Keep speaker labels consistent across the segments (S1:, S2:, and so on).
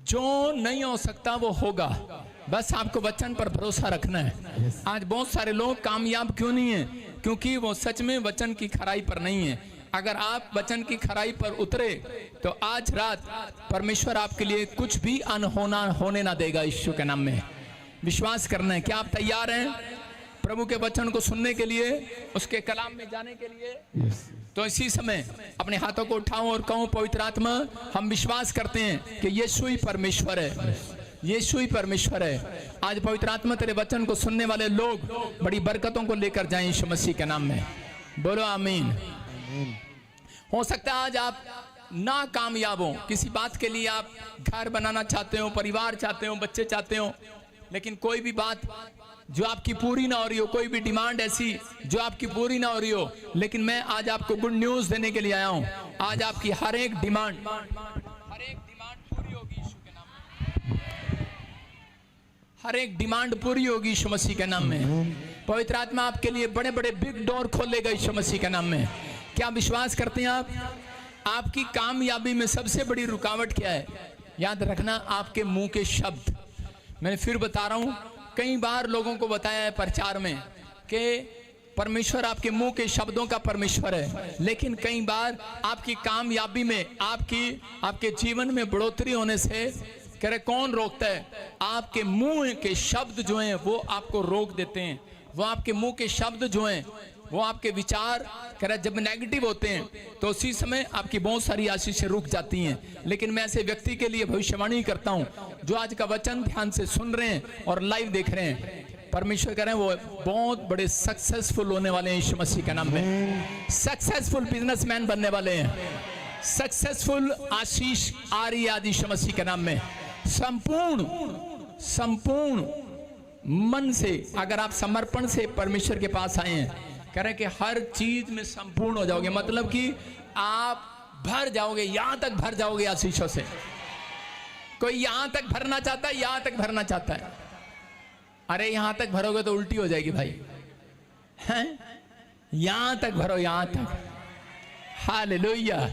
S1: जो नहीं हो सकता वो होगा, बस आपको वचन पर भरोसा रखना है। आज बहुत सारे लोग कामयाब क्यों नहीं है? क्योंकि वो सच में वचन की खराई पर नहीं है। अगर आप वचन की खराई पर उतरे तो आज रात परमेश्वर आपके लिए कुछ भी अनहोना होने ना देगा। यीशु के नाम में विश्वास करना है। क्या आप तैयार हैं प्रभु के वचन को सुनने के लिए, उसके कलाम में जाने के लिए? तो इसी समय अपने हाथों को उठाऊं और कहूं, पवित्र आत्मा, हम विश्वास करते हैं कि यीशु ही परमेश्वर है, यीशु ही परमेश्वर है। आज पवित्र आत्मा तेरे वचन को सुनने वाले लोग बड़ी बरकतों को लेकर जाएं यीशु मसीह के नाम में। बोलो आमीन। हो सकता है आज आप ना कामयाब हो, किसी बात के लिए आप घर बनाना चाहते हो, परिवार चाहते हो, बच्चे चाहते हो, लेकिन कोई भी बात जो आपकी पूरी ना हो रही हो, कोई भी डिमांड ऐसी जो आपकी पूरी ना हो रही हो। लेकिन मैं आज आपको गुड न्यूज देने के लिए आया हूं। आज आपकी हर एक डिमांड पूरी होगी यीशु के नाम में। हर एक डिमांड पूरी होगी यीशु मसीह के नाम में। पवित्र आत्मा आपके लिए बड़े बड़े बिग डोर खोलेगा यीशु मसीह के नाम में। क्या विश्वास करते हैं आप? आपकी कामयाबी में सबसे बड़ी रुकावट क्या है? याद रखना, आपके मुंह के शब्द। मैंने फिर बता रहा हूं, कई बार लोगों को बताया है प्रचार में कि परमेश्वर आपके मुंह के शब्दों का परमेश्वर है, लेकिन कई बार आपकी कामयाबी में, आपके जीवन में बढ़ोतरी होने से कह रहे कौन रोकता है? आपके मुंह के शब्द जो हैं वो आपको रोक देते हैं। वो आपके मुंह के शब्द जो हैं, वो आपके विचार कह रहे जब नेगेटिव होते हैं तो उसी समय आपकी बहुत सारी आशीषें रुक जाती हैं। लेकिन मैं ऐसे व्यक्ति के लिए भविष्यवाणी करता हूं जो आज का वचन ध्यान से सुन रहे हैं और लाइव देख रहे हैं। परमेश्वर कह रहे हैं वो बहुत बड़े सक्सेसफुल होने वाले हैं यीशु मसीह के नाम में। सक्सेसफुल बिजनेसमैन बनने वाले हैं, सक्सेसफुल आशीष आ रही है आज यीशु मसीह के नाम में। संपूर्ण मन से अगर आप समर्पण से परमेश्वर के पास आए हैं, कह रहे हैं कि हर चीज में संपूर्ण हो जाओगे, मतलब कि आप भर जाओगे, यहां तक भर जाओगे आशीषों से। कोई यहां तक भरना चाहता है, यहां तक भरना चाहता है। अरे यहां तक भरोगे तो उल्टी हो जाएगी भाई, हैं? यहां तक भरो, यहां तक। हालेलुया,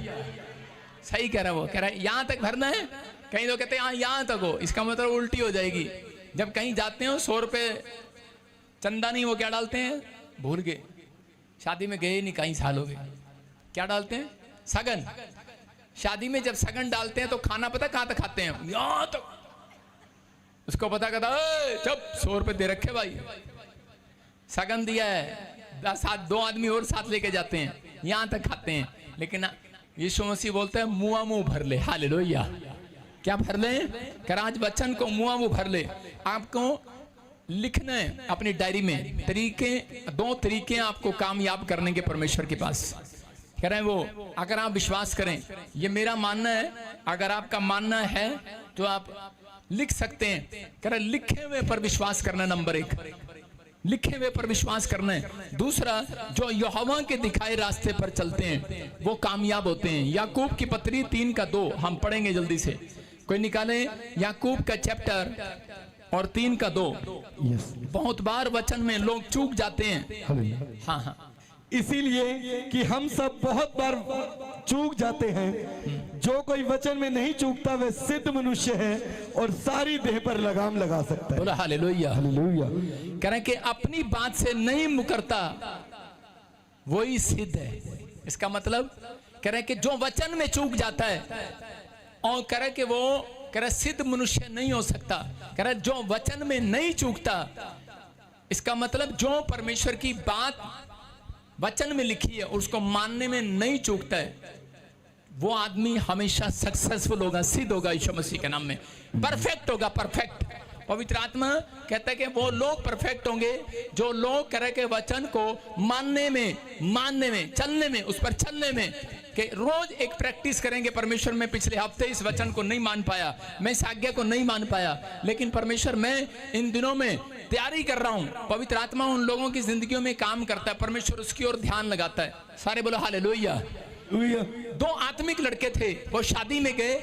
S1: सही कह रहा है वो, कह रहा है यहां तक भरना है। कहीं तो कहते हैं यहां तक हो, इसका मतलब उल्टी हो जाएगी। जब कहीं जाते हो 100 रुपए चंदा नहीं, वो क्या डालते हैं? भूल गए, शादी में गए नहीं कई साल हो गए, क्या डालते हैं? सगन। शादी में जब सगन डालते हैं तो खाना पता कहां तक खाते हैं? यहां तक। उसको पता कहता चुप, 100 रुपए दे रखे भाई, सगन दिया है, 2 आदमी और साथ लेके जाते हैं, यहां तक खाते हैं। लेकिन यीशु मसीह बोलते हैं मुआ मुंह भर ले। हालेलुया, क्या भर ले? कर आज वचन को मुआ मुंह भर ले। आपको लिखना है अपनी डायरी में तरीके, 2 तरीके आपको कामयाब करने के परमेश्वर के पास। कह रहे हैं वो, अगर आप विश्वास करें, ये मेरा मानना है, अगर आपका मानना है तो आप लिख सकते हैं। कह रहे लिखे हुए पर विश्वास करना, नंबर 1 लिखे हुए पर विश्वास करना है। दूसरा, जो यहोवा के दिखाए रास्ते पर चलते हैं वो कामयाब होते हैं। याकूब की पत्री 3:2 हम पढ़ेंगे जल्दी से। कोई निकाले याकूब का चैप्टर और 3:2। बहुत बार वचन में लोग चूक जाते हैं। हाँ,
S2: इसीलिए कि हम सब बहुत बार चूक जाते हैं। जो कोई वचन में नहीं चूकता वह सिद्ध मनुष्य है और सारी देह पर लगाम लगा सकता है।
S1: बोला हालेलुया।
S2: हालेलुया।
S1: कह रहे हैं कि अपनी बात से नहीं मुकरता वही सिद्ध है। इसका मतलब कह रहे हैं कि जो वचन में चूक जाता है, और कह रहे कि वो कह रहे सिद्ध मनुष्य नहीं हो सकता। कह रहे जो वचन में नहीं चूकता, इसका मतलब जो परमेश्वर की बात वचन में लिखी है उसको मानने में नहीं चूकता है, वो आदमी हमेशा सक्सेसफुल होगा, सिद्ध होगा यीशु मसीह के नाम में, परफेक्ट होगा, परफेक्ट। पवित्र आत्मा कहता है कि वो लोग परफेक्ट होंगे जो लोग कह रहे के वचन को मानने में, चलने में, उस पर चलने में, कि रोज एक प्रैक्टिस करेंगे। परमेश्वर मैं पिछले हफ्ते इस वचन को नहीं मान पाया, मैं इस आज्ञा को नहीं मान पाया, लेकिन परमेश्वर मैं इन दिनों में तैयारी कर रहा हूं। पवित्र आत्मा उन लोगों की जिंदगियों में काम करता है, परमेश्वर उसकी ओर ध्यान लगाता है। सारे बोलो हालेलुया। 2 आत्मिक लड़के थे, वो शादी में गए।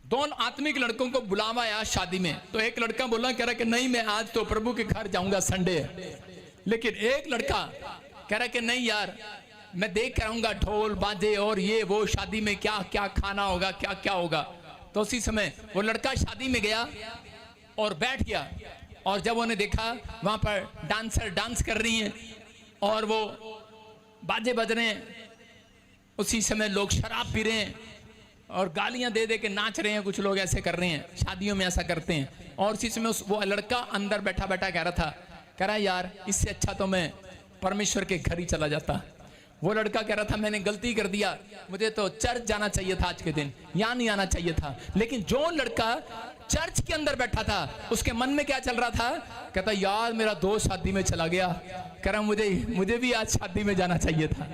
S1: 2 आत्मिक लड़कों को बुलावा आया शादी में। तो एक लड़का बोला, कह रहा कि नहीं मैं आज तो प्रभु के घर जाऊंगा, संडे है। लेकिन एक लड़का कह रहा कि नहीं यार, मैं देख कर आऊंगा ढोल बाजे और ये वो, शादी में क्या क्या खाना होगा, क्या क्या होगा। तो उसी समय वो लड़का शादी में गया और बैठ गया, और जब उन्हें देखा वहां पर डांसर डांस कर रही हैं और वो बाजे बज रहे हैं, उसी समय लोग शराब पी रहे हैं और गालियां दे दे के नाच रहे हैं, कुछ लोग ऐसे कर रहे हैं, शादियों में ऐसा करते हैं। और उसी समय वो लड़का अंदर बैठा बैठा कह रहा यार इससे अच्छा तो मैं परमेश्वर के घर ही चला जाता। वो लड़का कह रहा था मैंने गलती कर दिया, मुझे तो चर्च जाना चाहिए था, आज के दिन यहाँ नहीं आना चाहिए था। लेकिन जो लड़का चर्च के अंदर बैठा था उसके मन में क्या चल रहा था, कहता यार मेरा दोस्त शादी में चला गया, कह रहा मुझे भी आज शादी में जाना चाहिए था।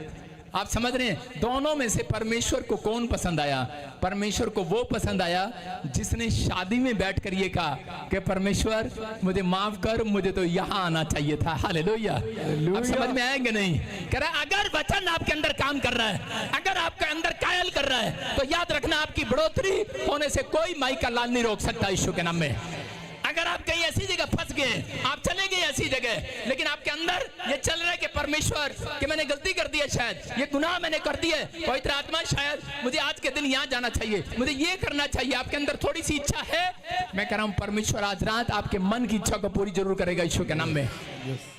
S1: आप समझ रहे हैं, दोनों में से परमेश्वर को कौन पसंद आया? परमेश्वर को वो पसंद आया जिसने शादी में बैठकर ये कहा कि परमेश्वर मुझे माफ कर, मुझे तो यहाँ आना चाहिए था। हालेलुया। आप समझ में आएंगे नहीं? कह रहा अगर वचन आपके अंदर काम कर रहा है, अगर आपके अंदर कायल कर रहा है, तो याद रखना आपकी बढ़ोतरी होने से कोई माई का लाल नहीं रोक सकता यीशु के नाम में। अगर आप कहीं ऐसी जगह फंस गए, आप चले गए ऐसी जगह, लेकिन आपके अंदर ये चल रहा है कि परमेश्वर कि मैंने गलती कर दी है, शायद ये गुनाह मैंने कर दी है, पवित्र आत्मा शायद मुझे आज के दिन यहाँ जाना चाहिए, मुझे ये करना चाहिए, आपके अंदर थोड़ी सी इच्छा है, मैं कह रहा हूँ परमेश्वर आज रात आपके मन की इच्छा को पूरी जरूर करेगा यीशु के नाम में।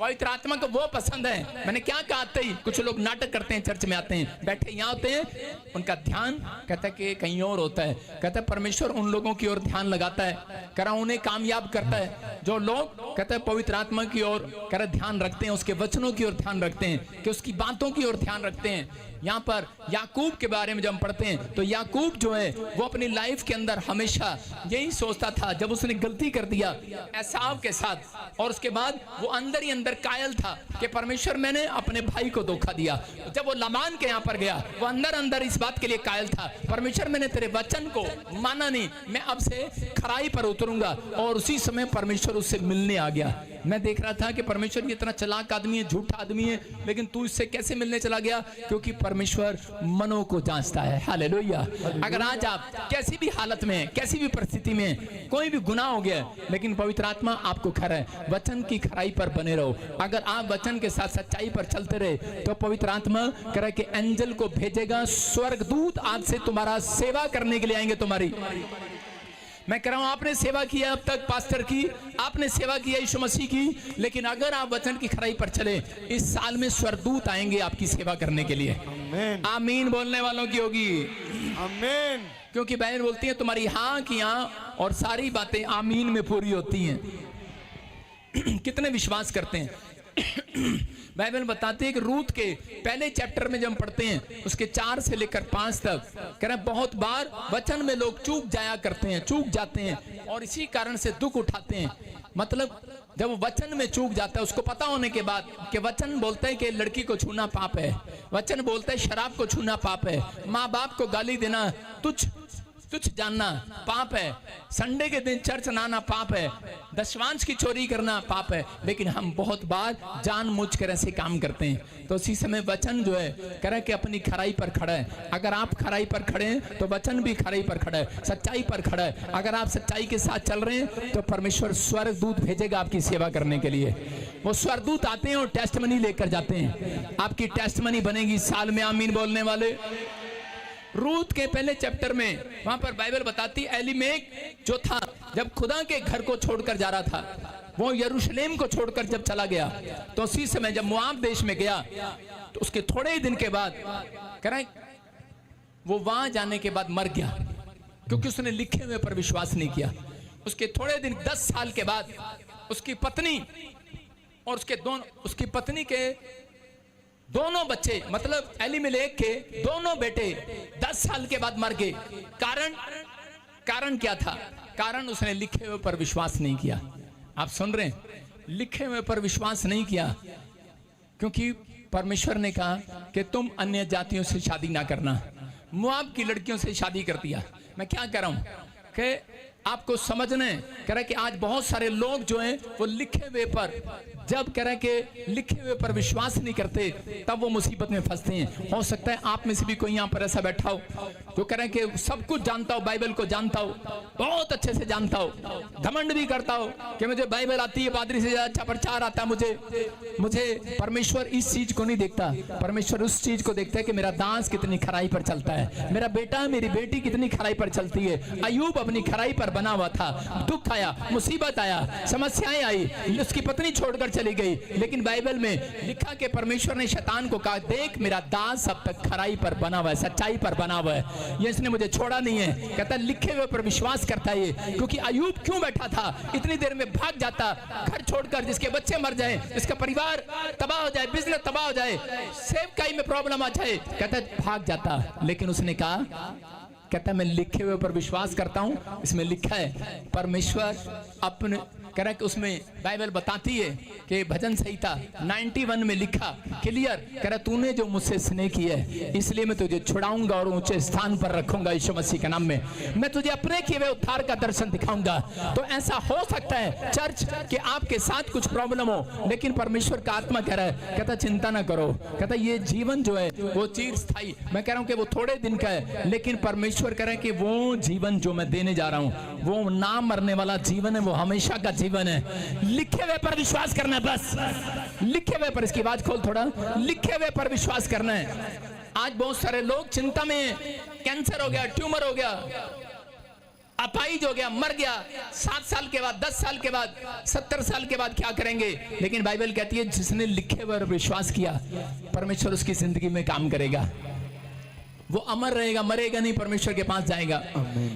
S1: पवित्र आत्मा को वो पसंद है। मैंने क्या कहा था, कुछ लोग नाटक करते हैं, चर्च में आते हैं, बैठे यहाँ होते हैं, उनका ध्यान कहता है कि कहीं और होता है। कहता है परमेश्वर उन लोगों की ओर ध्यान लगाता है, कह रहा हूं उन्हें कामयाब करता है जो लोग कहते हैं पवित्र आत्मा की ओर कह रहे ध्यान रखते हैं, उसके वचनों की ओर ध्यान रखते हैं, कि उसकी बातों की ओर ध्यान रखते हैं। यहाँ पर याकूब के बारे में जब हम पढ़ते हैं तो याकूब जो है वो अपनी लाइफ के अंदर हमेशा यही सोचता था, जब उसने गलती कर दिया एसाव के साथ, और उसके बाद वो अंदर ही अंदर कायल था कि परमेश्वर मैंने अपने भाई को धोखा दिया। जब वो लामान के यहाँ पर गया, वो अंदर अंदर इस बात के लिए कायल था, परमेश्वर मैंने तेरे वचन को माना नहीं, मैं अब से खराई पर उतरूंगा। और उसी समय परमेश्वर उससे मिलने आ गया। मैं देख रहा था कि परमेश्वर ये इतना चालाक आदमी है, झूठा आदमी है, लेकिन तू इससे कैसे मिलने चला गया? क्योंकि परमेश्वर मनों को जांचता है। हालेलुया। अगर आज आप कैसी भी हालत में, कैसी भी परिस्थिति में, कोई भी गुनाह हो गया, लेकिन पवित्र आत्मा आपको खरा है, वचन की खराई पर बने रहो। अगर आप वचन के साथ सच्चाई पर चलते रहे तो पवित्र आत्मा कह रहा कि एंजल को भेजेगा, स्वर्गदूत आज से तुम्हारा सेवा करने के लिए आएंगे तुम्हारी। मैं कह रहा हूं आपने सेवा किया अब तक, पास्टर की आपने सेवा किया, यीशु मसीह की, लेकिन अगर आप वचन की खराई पर चले, इस साल में स्वर्गदूत आएंगे आपकी सेवा करने के लिए। आमीन। आमीन बोलने वालों की होगी आमीन, क्योंकि बाइबल बोलती है तुम्हारी हाँ की हाँ और सारी बातें आमीन में पूरी होती हैं। कितने विश्वास करते हैं? बाइबल बताते हैं कि रूत के पहले चैप्टर में जब हम पढ़ते हैं उसके 4 से लेकर 5 तक कह रहे हैं बहुत बार वचन में लोग चूक जाया करते हैं, चूक जाते हैं और इसी कारण से दुख उठाते हैं। मतलब जब वचन में चूक जाता है, उसको पता होने के बाद कि वचन बोलता है कि लड़की को छूना पाप है, वचन बोलता है शराब को छूना पाप है, माँ बाप को गाली देना, तुच्छ जानना पाप है, संडे के दिन चर्च ना आना पाप है, दशवांश की चोरी करना पाप है, लेकिन हम बहुत बार जानबूझकर ऐसे काम करते हैं। तो उसी समय वचन जो है कह रहा है कि अपनी खराई पर खड़ा है। अगर आप खराई पर खड़े हैं तो वचन भी खराई पर खड़ा है, सच्चाई पर खड़ा है। अगर आप सच्चाई के साथ चल रहे हैं तो परमेश्वर स्वर्गदूत भेजेगा आपकी सेवा करने के लिए। वो स्वर्गदूत आते हैं और टेस्टमनी लेकर जाते हैं, आपकी टेस्टमनी बनेगी साल में। आमीन बोलने वाले। रूत के पहले चैप्टर में वहां पर बाइबल बताती एलीमेक जो था, जब खुदा के घर को छोड़कर जा रहा था, वो यरूशलेम को छोड़कर जब चला गया, तो उसी समय जब मोआब देश में गया तो उसके थोड़े ही दिन के बाद कह रहा है वो वहां जाने के बाद मर गया, क्योंकि उसने लिखे हुए पर विश्वास नहीं किया। उसके थोड़े दिन 10 साल के बाद उसकी पत्नी और उसकी पत्नी के दोनों बच्चे, मतलब एलीमेलेक के दोनों बेटे 10 साल के बाद मर गए। कारण क्या था? कारण उसने लिखे हुए पर विश्वास नहीं किया। आप सुन रहे हैं? लिखे हुए पर विश्वास नहीं किया, क्योंकि परमेश्वर ने कहा कि तुम अन्य जातियों से शादी ना करना। मोआब की लड़कियों से शादी कर दिया। मैं क्या कह रहा हूं कि आपको समझने कह रहे कि आज बहुत सारे लोग जो हैं वो लिखे हुए पर, जब कह रहे कि लिखे हुए पर विश्वास नहीं करते तब वो मुसीबत में फंसते हैं। हो सकता है आप में से भी कोई यहाँ पर ऐसा बैठा हो जो कह रहे कि सब कुछ जानता हो, बाइबल को जानता हो, बहुत अच्छे से जानता हो, घमंड भी करता हो कि मुझे बाइबल आती है, पादरी से अच्छा प्रचार आता है मुझे। परमेश्वर इस चीज को नहीं देखता, परमेश्वर उस चीज को देखता है कि मेरा दास कितनी खराई पर चलता है, मेरा बेटा मेरी बेटी कितनी खराई पर चलती है। अय्यूब अपनी खराई पर बना हुआ था, दुख आया, मुसीबत आया, समस्याएं आई, उसकी पत्नी छोड़कर चली गई, लेकिन बाइबल में लिखा कि परमेश्वर ने शैतान को कहा, देख मेरा दास अब तक खराई पर बना हुआ है, सच्चाई पर बना हुआ है, ये इसने मुझे छोड़ा नहीं है। कहता लिखे हुए पर विश्वास करता है। क्योंकि अय्यूब क्यों बैठा था, इतनी देर में भाग जाता, घर छोड़कर, जिसके बच्चे मर जाए, जिसका परिवार तबाह हो जाए, बिजनेस तबाह हो जाए, सेवकाई में प्रॉब्लम आ जाए, कहता भाग जाता। लेकिन उसने कहा, कहता मैं लिखे हुए पर विश्वास करता हूं, इसमें लिखा है परमेश्वर अपने, कह रहा कि उसमें बाइबल बताती है कि भजन संहिता 91 में लिखा क्लियर, कह रहा तूने जो मुझसे स्नेह किया है इसलिए मैं तुझे छुड़ाऊंगा और ऊंचे स्थान पर रखूंगा यीशु मसीह के नाम में, मैं तुझे अपने किए हुए उद्धार का दर्शन दिखाऊंगा। तो ऐसा हो सकता है चर्च कि आपके साथ कुछ प्रॉब्लम हो, लेकिन परमेश्वर का आत्मा कह रहा है, कहता चिंता ना करो, कहता ये जीवन जो है वो चिरस्थायी, मैं कह रहा हूं कि वो थोड़े दिन का है, लेकिन परमेश्वर कह रहा है कि वो जीवन जो मैं देने जा रहा हूं वो ना मरने वाला जीवन है, वो हमेशा का जीवन है। लिखे हुए पर विश्वास करना है, बस लिखे हुए पर, इसकी बात खोल थोड़ा, लिखे हुए पर विश्वास करना है। आज बहुत सारे लोग चिंता में, कैंसर हो गया, ट्यूमर हो गया, अपाइज हो गया, मर गया, 7 साल के बाद, 10 साल के बाद, 70 साल के बाद क्या करेंगे। लेकिन बाइबल कहती है जिसने लिखे हुए पर विश्वास किया परमेश्वर उसकी जिंदगी में काम करेगा, वो अमर रहेगा, मरेगा नहीं, परमेश्वर के पास जाएगा।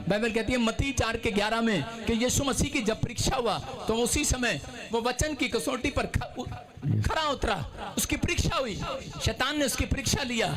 S1: बाइबल कहती है मत्ती 4:11 में कि यीशु मसीह की जब परीक्षा हुआ तो उसी समय वो वचन की कसौटी पर खरा उतरा, उसकी परीक्षा हुई, शैतान ने उसकी परीक्षा लिया।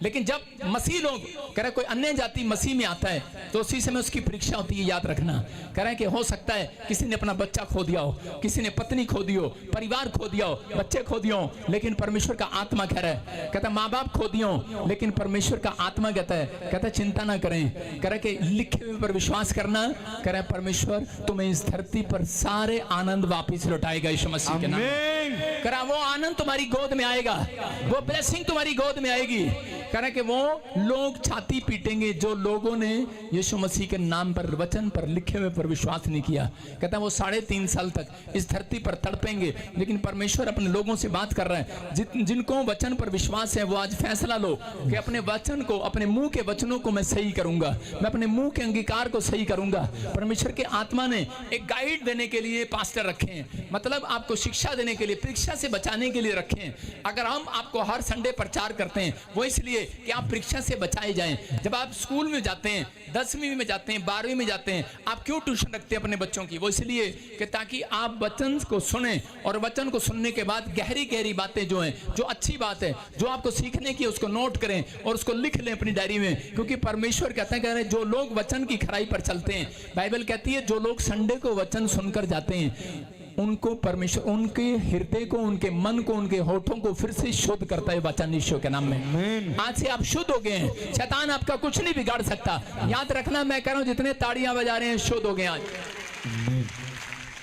S1: लेकिन जब मसीह लोग कह रहे कोई अन्य जाति मसीह में आता है तो उसी समय उसकी परीक्षा होती है, याद रखना। कह रहे हैं कि हो सकता है किसी ने अपना बच्चा खो दिया हो, किसी ने पत्नी खो दी हो, परिवार खो दिया हो, बच्चे खो दिए हो, लेकिन परमेश्वर का आत्मा कह रहा है, कहता माँ बाप खो दिए हो, लेकिन परमेश्वर का आत्मा कहता है चिंता ना करें, कह रहे कि लिखे हुए पर विश्वास करना, कह रहे परमेश्वर तुम्हें इस धरती पर सारे आनंद वापिस लौटाएगा यीशु मसीह के नाम। कह रहा वो आनंद तुम्हारी गोद में आएगा, वो ब्लेसिंग तुम्हारी गोद में आएगी। कह रहे कि वो लोग छाती पीटेंगे जो लोगों ने यीशु मसीह के नाम पर, वचन पर, लिखे हुए पर विश्वास नहीं किया। कहता है वो 3.5 साल तक इस धरती पर तड़पेंगे, लेकिन परमेश्वर अपने लोगों से बात कर रहा है, जिनको वचन पर विश्वास है वो आज फैसला लो कि अपने वचन को, अपने मुंह के वचनों को मैं सही करूंगा, मैं अपने मुंह के अंगीकार को सही करूंगा। परमेश्वर के आत्मा ने एक गाइड देने के लिए पास्टर रखे हैं, मतलब आपको शिक्षा देने के लिए, परीक्षा से बचाने के लिए रखे हैं। अगर हम आपको हर संडे प्रचार करते हैं वो इसलिए कि आप परीक्षा से बचाए जाएं। जब आप स्कूल में जाते हैं, 10वीं में जाते हैं, 12वीं में जाते हैं, आप क्यों ट्यूशन रखते हैं अपने बच्चों की, वो इसलिए कि ताकि आप वचन को सुने और वचन को सुनने के बाद गहरी गहरी बातें जो हैं, जो अच्छी बात है, जो आपको सीखने की, उसको नोट करें और उसको लिख लें अपनी डायरी में। क्योंकि परमेश्वर कहते हैं, कह रहे जो लोग वचन की खराई पर चलते हैं, बाइबल कहती है जो लोग संडे को वचन सुनकर जाते हैं उनको परमेश्वर उनके हृदय को, उनके मन को, उनके होठों को फिर से शुद्ध करता है वचन यीशु के नाम में। आज से आप शुद्ध हो गए हैं, शैतान आपका कुछ नहीं बिगाड़ सकता। याद रखना, मैं कह रहा हूं जितने ताड़ियां बजा रहे हैं शुद्ध हो गए आज।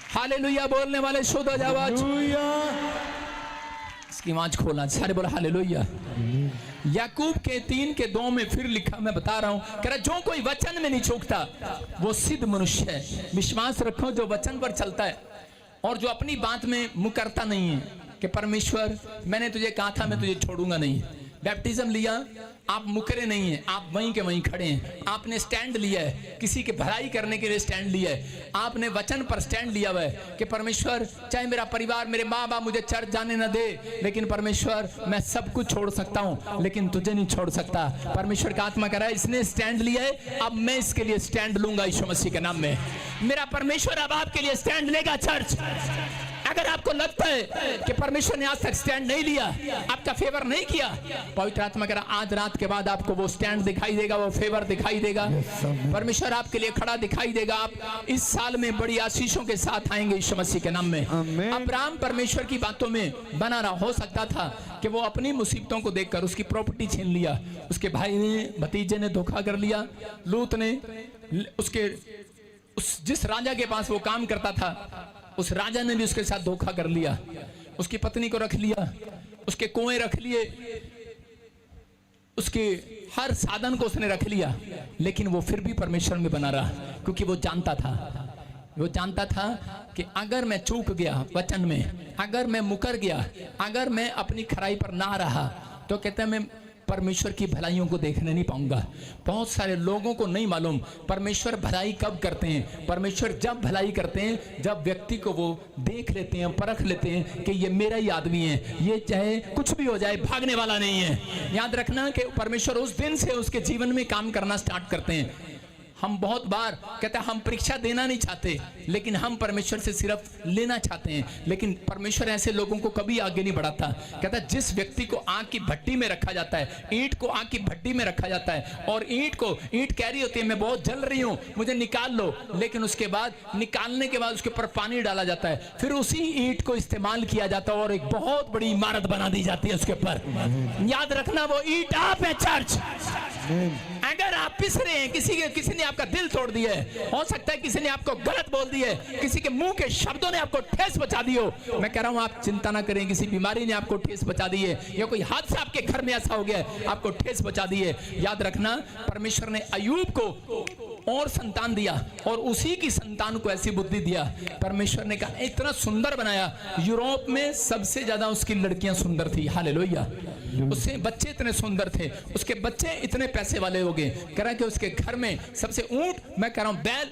S1: हालेलुया बोलने वाले शुद्ध हो जाओ आज। इसकी आवाज खोलना, सारे बोला हालेलुया। याकूब के 3:2 में फिर लिखा, मैं बता रहा हूं, कह रहा जो कोई वचन में नहीं चूकता वो सिद्ध मनुष्य है। विश्वास रखो जो वचन पर चलता है और जो अपनी बात में मुकरता नहीं है कि परमेश्वर मैंने तुझे कहा था मैं तुझे छोड़ूंगा नहीं। बैप्टिज्म लिया, आप मुकरे नहीं हैं, आप वहीं के वहीं खड़े हैं। आपने स्टैंड लिया है, किसी की भलाई करने के लिए स्टैंड लिया है, आपने वचन पर स्टैंड लिया हुआ है कि परमेश्वर चाहे मेरा परिवार, मेरे माँ बाप मुझे चर्च जाने न दे, लेकिन परमेश्वर मैं सब कुछ छोड़ सकता हूँ लेकिन तुझे नहीं छोड़ सकता। परमेश्वर का आत्मा कह रहा है इसने स्टैंड लिया है, अब मैं इसके लिए स्टैंड लूंगा यीशु मसीह के नाम में। मेरा परमेश्वर अब आपके लिए स्टैंड लेगा। चर्च, अगर आपको लगता है कि परमेश्वर ने आज तक स्टैंड नहीं लिया, आपका फेवर नहीं किया, पवित्र आत्मा कह रहा आज रात के बाद आपको वो स्टैंड दिखाई देगा, वो फेवर दिखाई देगा, परमेश्वर आपके लिए खड़ा दिखाई देगा। आप इस साल में बड़ी आशीषों के साथ आएंगे यीशु मसीह के नाम में। अब्राहम परमेश्वर की बातों में बना रहा, हो सकता था कि वो अपनी मुसीबतों को देखकर उसकी प्रॉपर्टी छीन लिया, उसके भाई ने, भतीजे ने धोखा कर लिया, लूत ने उसके उस जिस राजा के पास वो काम करता था, उस राजा ने भी उसके साथ धोखा कर लिया, उसकी पत्नी को रख लिया, उसके कुएं रख लिए, उसके हर साधन को उसने रख लिया, लेकिन वो फिर भी परमेश्वर में बना रहा, क्योंकि वो जानता था कि अगर मैं चूक गया वचन में, अगर मैं मुकर गया, अगर मैं अपनी खराई पर ना रहा, तो कहते हैं मैं परमेश्वर की भलाइयों को देखने नहीं पाऊंगा। बहुत सारे लोगों को नहीं मालूम परमेश्वर भलाई कब करते हैं। परमेश्वर जब भलाई करते हैं, जब व्यक्ति को वो देख लेते हैं, परख लेते हैं कि ये मेरा ही आदमी है, ये चाहे कुछ भी हो जाए भागने वाला नहीं है। याद रखना कि परमेश्वर उस दिन से उसके जीवन में काम करना स्टार्ट करते हैं। हम बहुत बार कहते हैं हम परीक्षा देना नहीं चाहते, लेकिन हम परमेश्वर से सिर्फ लेना चाहते हैं। लेकिन परमेश्वर ऐसे लोगों को कभी आगे नहीं बढ़ाता। कहता है जिस व्यक्ति को आग की भट्टी में रखा जाता है, ईंट को आग की भट्टी में रखा जाता है, और ईंट कह रही होती है मैं बहुत जल रही हूँ, मुझे निकाल लो, लेकिन उसके बाद निकालने के बाद उसके ऊपर पानी डाला जाता है, फिर उसी ईंट को इस्तेमाल किया जाता है और एक बहुत बड़ी इमारत बना दी जाती है उसके ऊपर। याद रखना वो ईंट आप है चर्च। अगर आप पिस रहे हैं, किसी ने आपका दिल तोड़ दिया है, हो सकता है किसी ने आपको गलत बोल दिया है, किसी के मुंह के शब्दों ने आपको ठेस पहुंचा दी हो, मैं कह रहा हूं आप चिंता ना करें, किसी बीमारी ने आपको ठेस पहुंचा दी है, या कोई हादसा आपके घर में ऐसा हो गया है आपको ठेस पहुंचा दी है, याद रखना परमेश्वर ने अय्यूब को और संतान दिया, और उसी की संतान को ऐसी बुद्धि दिया। परमेश्वर ने कहा इतना सुंदर बनाया, यूरोप में सबसे ज्यादा उसकी लड़कियां सुंदर थी, हालेलुया। उससे बच्चे इतने सुंदर थे, उसके बच्चे इतने पैसे वाले हो गए, कह रहा है कि उसके घर में सबसे ऊंट, मैं कह रहा हूं बैल,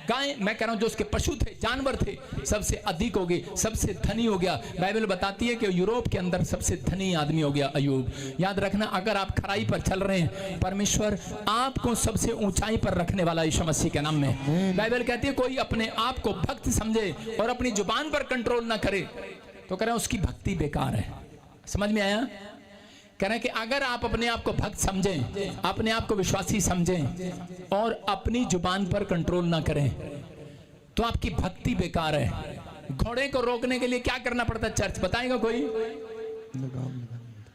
S1: गाय, मैं कह रहा हूं जो उसके पशु थे, जानवर थे, सबसे अधिक हो गए, सबसे धनी हो गया। बाइबल बताती है कि यूरोप के अंदर सबसे धनी आदमी हो गया अय्यूब। याद रखना अगर आप खराई पर चल रहे हैं, परमेश्वर आपको सबसे ऊंचाई पर रखने वाला यीशु मसीह के नाम में। बाइबल कहती है कोई अपने आप को भक्त समझे और अपनी जुबान पर कंट्रोल ना करे, तो कह रहे हैं उसकी भक्ति बेकार है। समझ में आया? कह रहे हैं कि अगर आप अपने आप को भक्त समझें, अपने आप को विश्वासी समझें और अपनी जुबान पर कंट्रोल ना करें, तो आपकी भक्ति बेकार है। घोड़े को रोकने के लिए क्या करना पड़ता है चर्च, बताएगा कोई?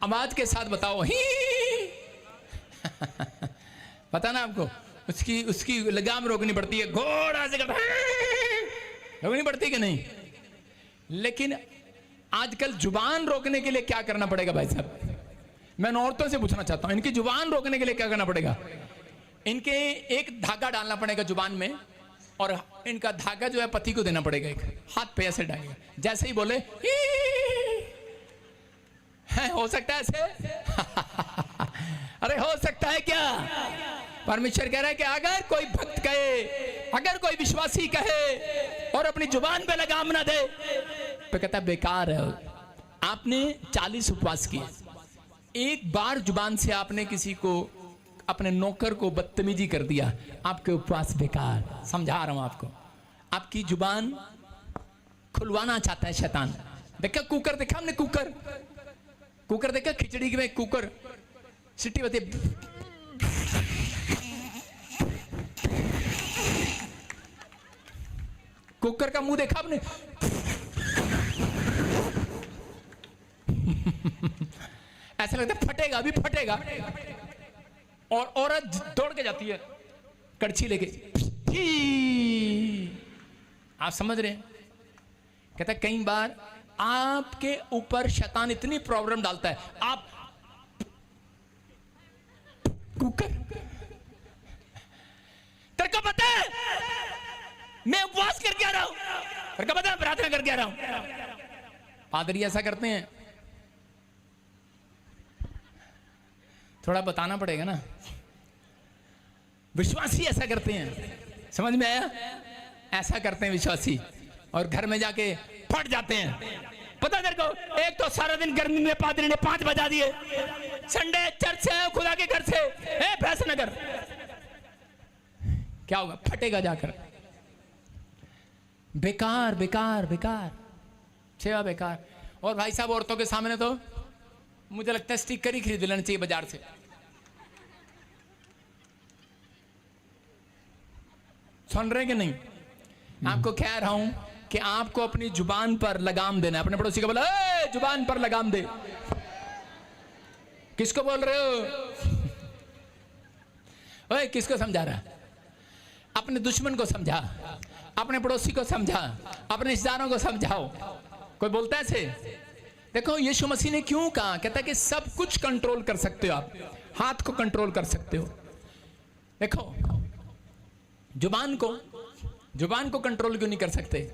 S1: आवाज के साथ बताओ, ही पता ना आपको, उसकी लगाम रोकनी पड़ती है, घोड़ा से रोकनी पड़ती है कि नहीं? लेकिन आजकल जुबान रोकने के लिए क्या करना पड़ेगा भाई साहब? मैं औरतों से पूछना चाहता हूं, इनकी जुबान रोकने के लिए क्या करना पड़ेगा? इनके एक धागा डालना पड़ेगा जुबान में, और इनका धागा जो है पति को देना पड़ेगा, एक हाथ पे ऐसे डालेगा, जैसे ही बोले है, हो सकता है ऐसे अरे हो सकता है क्या? परमेश्वर कह रहा है कि अगर कोई भक्त कहे, अगर कोई विश्वासी कहे और अपनी जुबान पे लगाम ना दे, तो कहता है बेकार है। आपने 40 उपवास किए, एक बार जुबान से आपने किसी को, अपने नौकर को बदतमीजी कर दिया, आपके उपवास बेकार। समझा रहा हूं आपको, आपकी जुबान खुलवाना चाहता है शैतान। देखा कुकर, देखा हमने कुकर देखा, खिचड़ी में कुकर सीटी बती, कुकर का मुंह देखा आपने? ऐसा लगता है फटेगा, अभी फटेगा, और औरत दौड़ के जाती है कड़छी लेके, आप समझ रहे हैं? कहता है कई बार आपके ऊपर शैतान इतनी प्रॉब्लम डालता है, आप कुकर, तेरे को पता है मैं उपवास करके आ रहा हूं, तेरे को पता है प्रार्थना करके आ रहा हूं। पादरी ऐसा करते हैं, थोड़ा बताना पड़ेगा ना। विश्वासी ऐसा करते हैं, समझ में आया? ऐसा करते हैं विश्वासी, और घर में जाके फट जाते हैं। पता तेरे को, एक तो सारा दिन गर्मी में पादरी ने 5 बजा दिए, संडे चर्च से आए खुदा के घर से, फैसनगर, क्या होगा? फटेगा जाकर। बेकार बेकार बेकार, सेवा बेकार। और भाई साहब औरतों के सामने तो मुझे लगता है स्टिकर ही खरीद लेना चाहिए बाजार से। सुन रहे कि नहीं? आपको कह रहा हूं कि आपको अपनी जुबान पर लगाम देना है। अपने पड़ोसी को बोला, जुबान पर लगाम दे। किसको बोल रहे हो? ओए, किसको समझा रहा है? अपने दुश्मन को समझा, अपने पड़ोसी को समझा, अपने रिश्तेदारों को समझाओ। कोई बोलता है ऐसे? देखो यीशु मसीह ने क्यों कहा, कहता है कि सब कुछ कंट्रोल कर सकते हो, आप हाथ को कंट्रोल कर सकते हो। देखो जुबान को कंट्रोल क्यों नहीं कर सकते?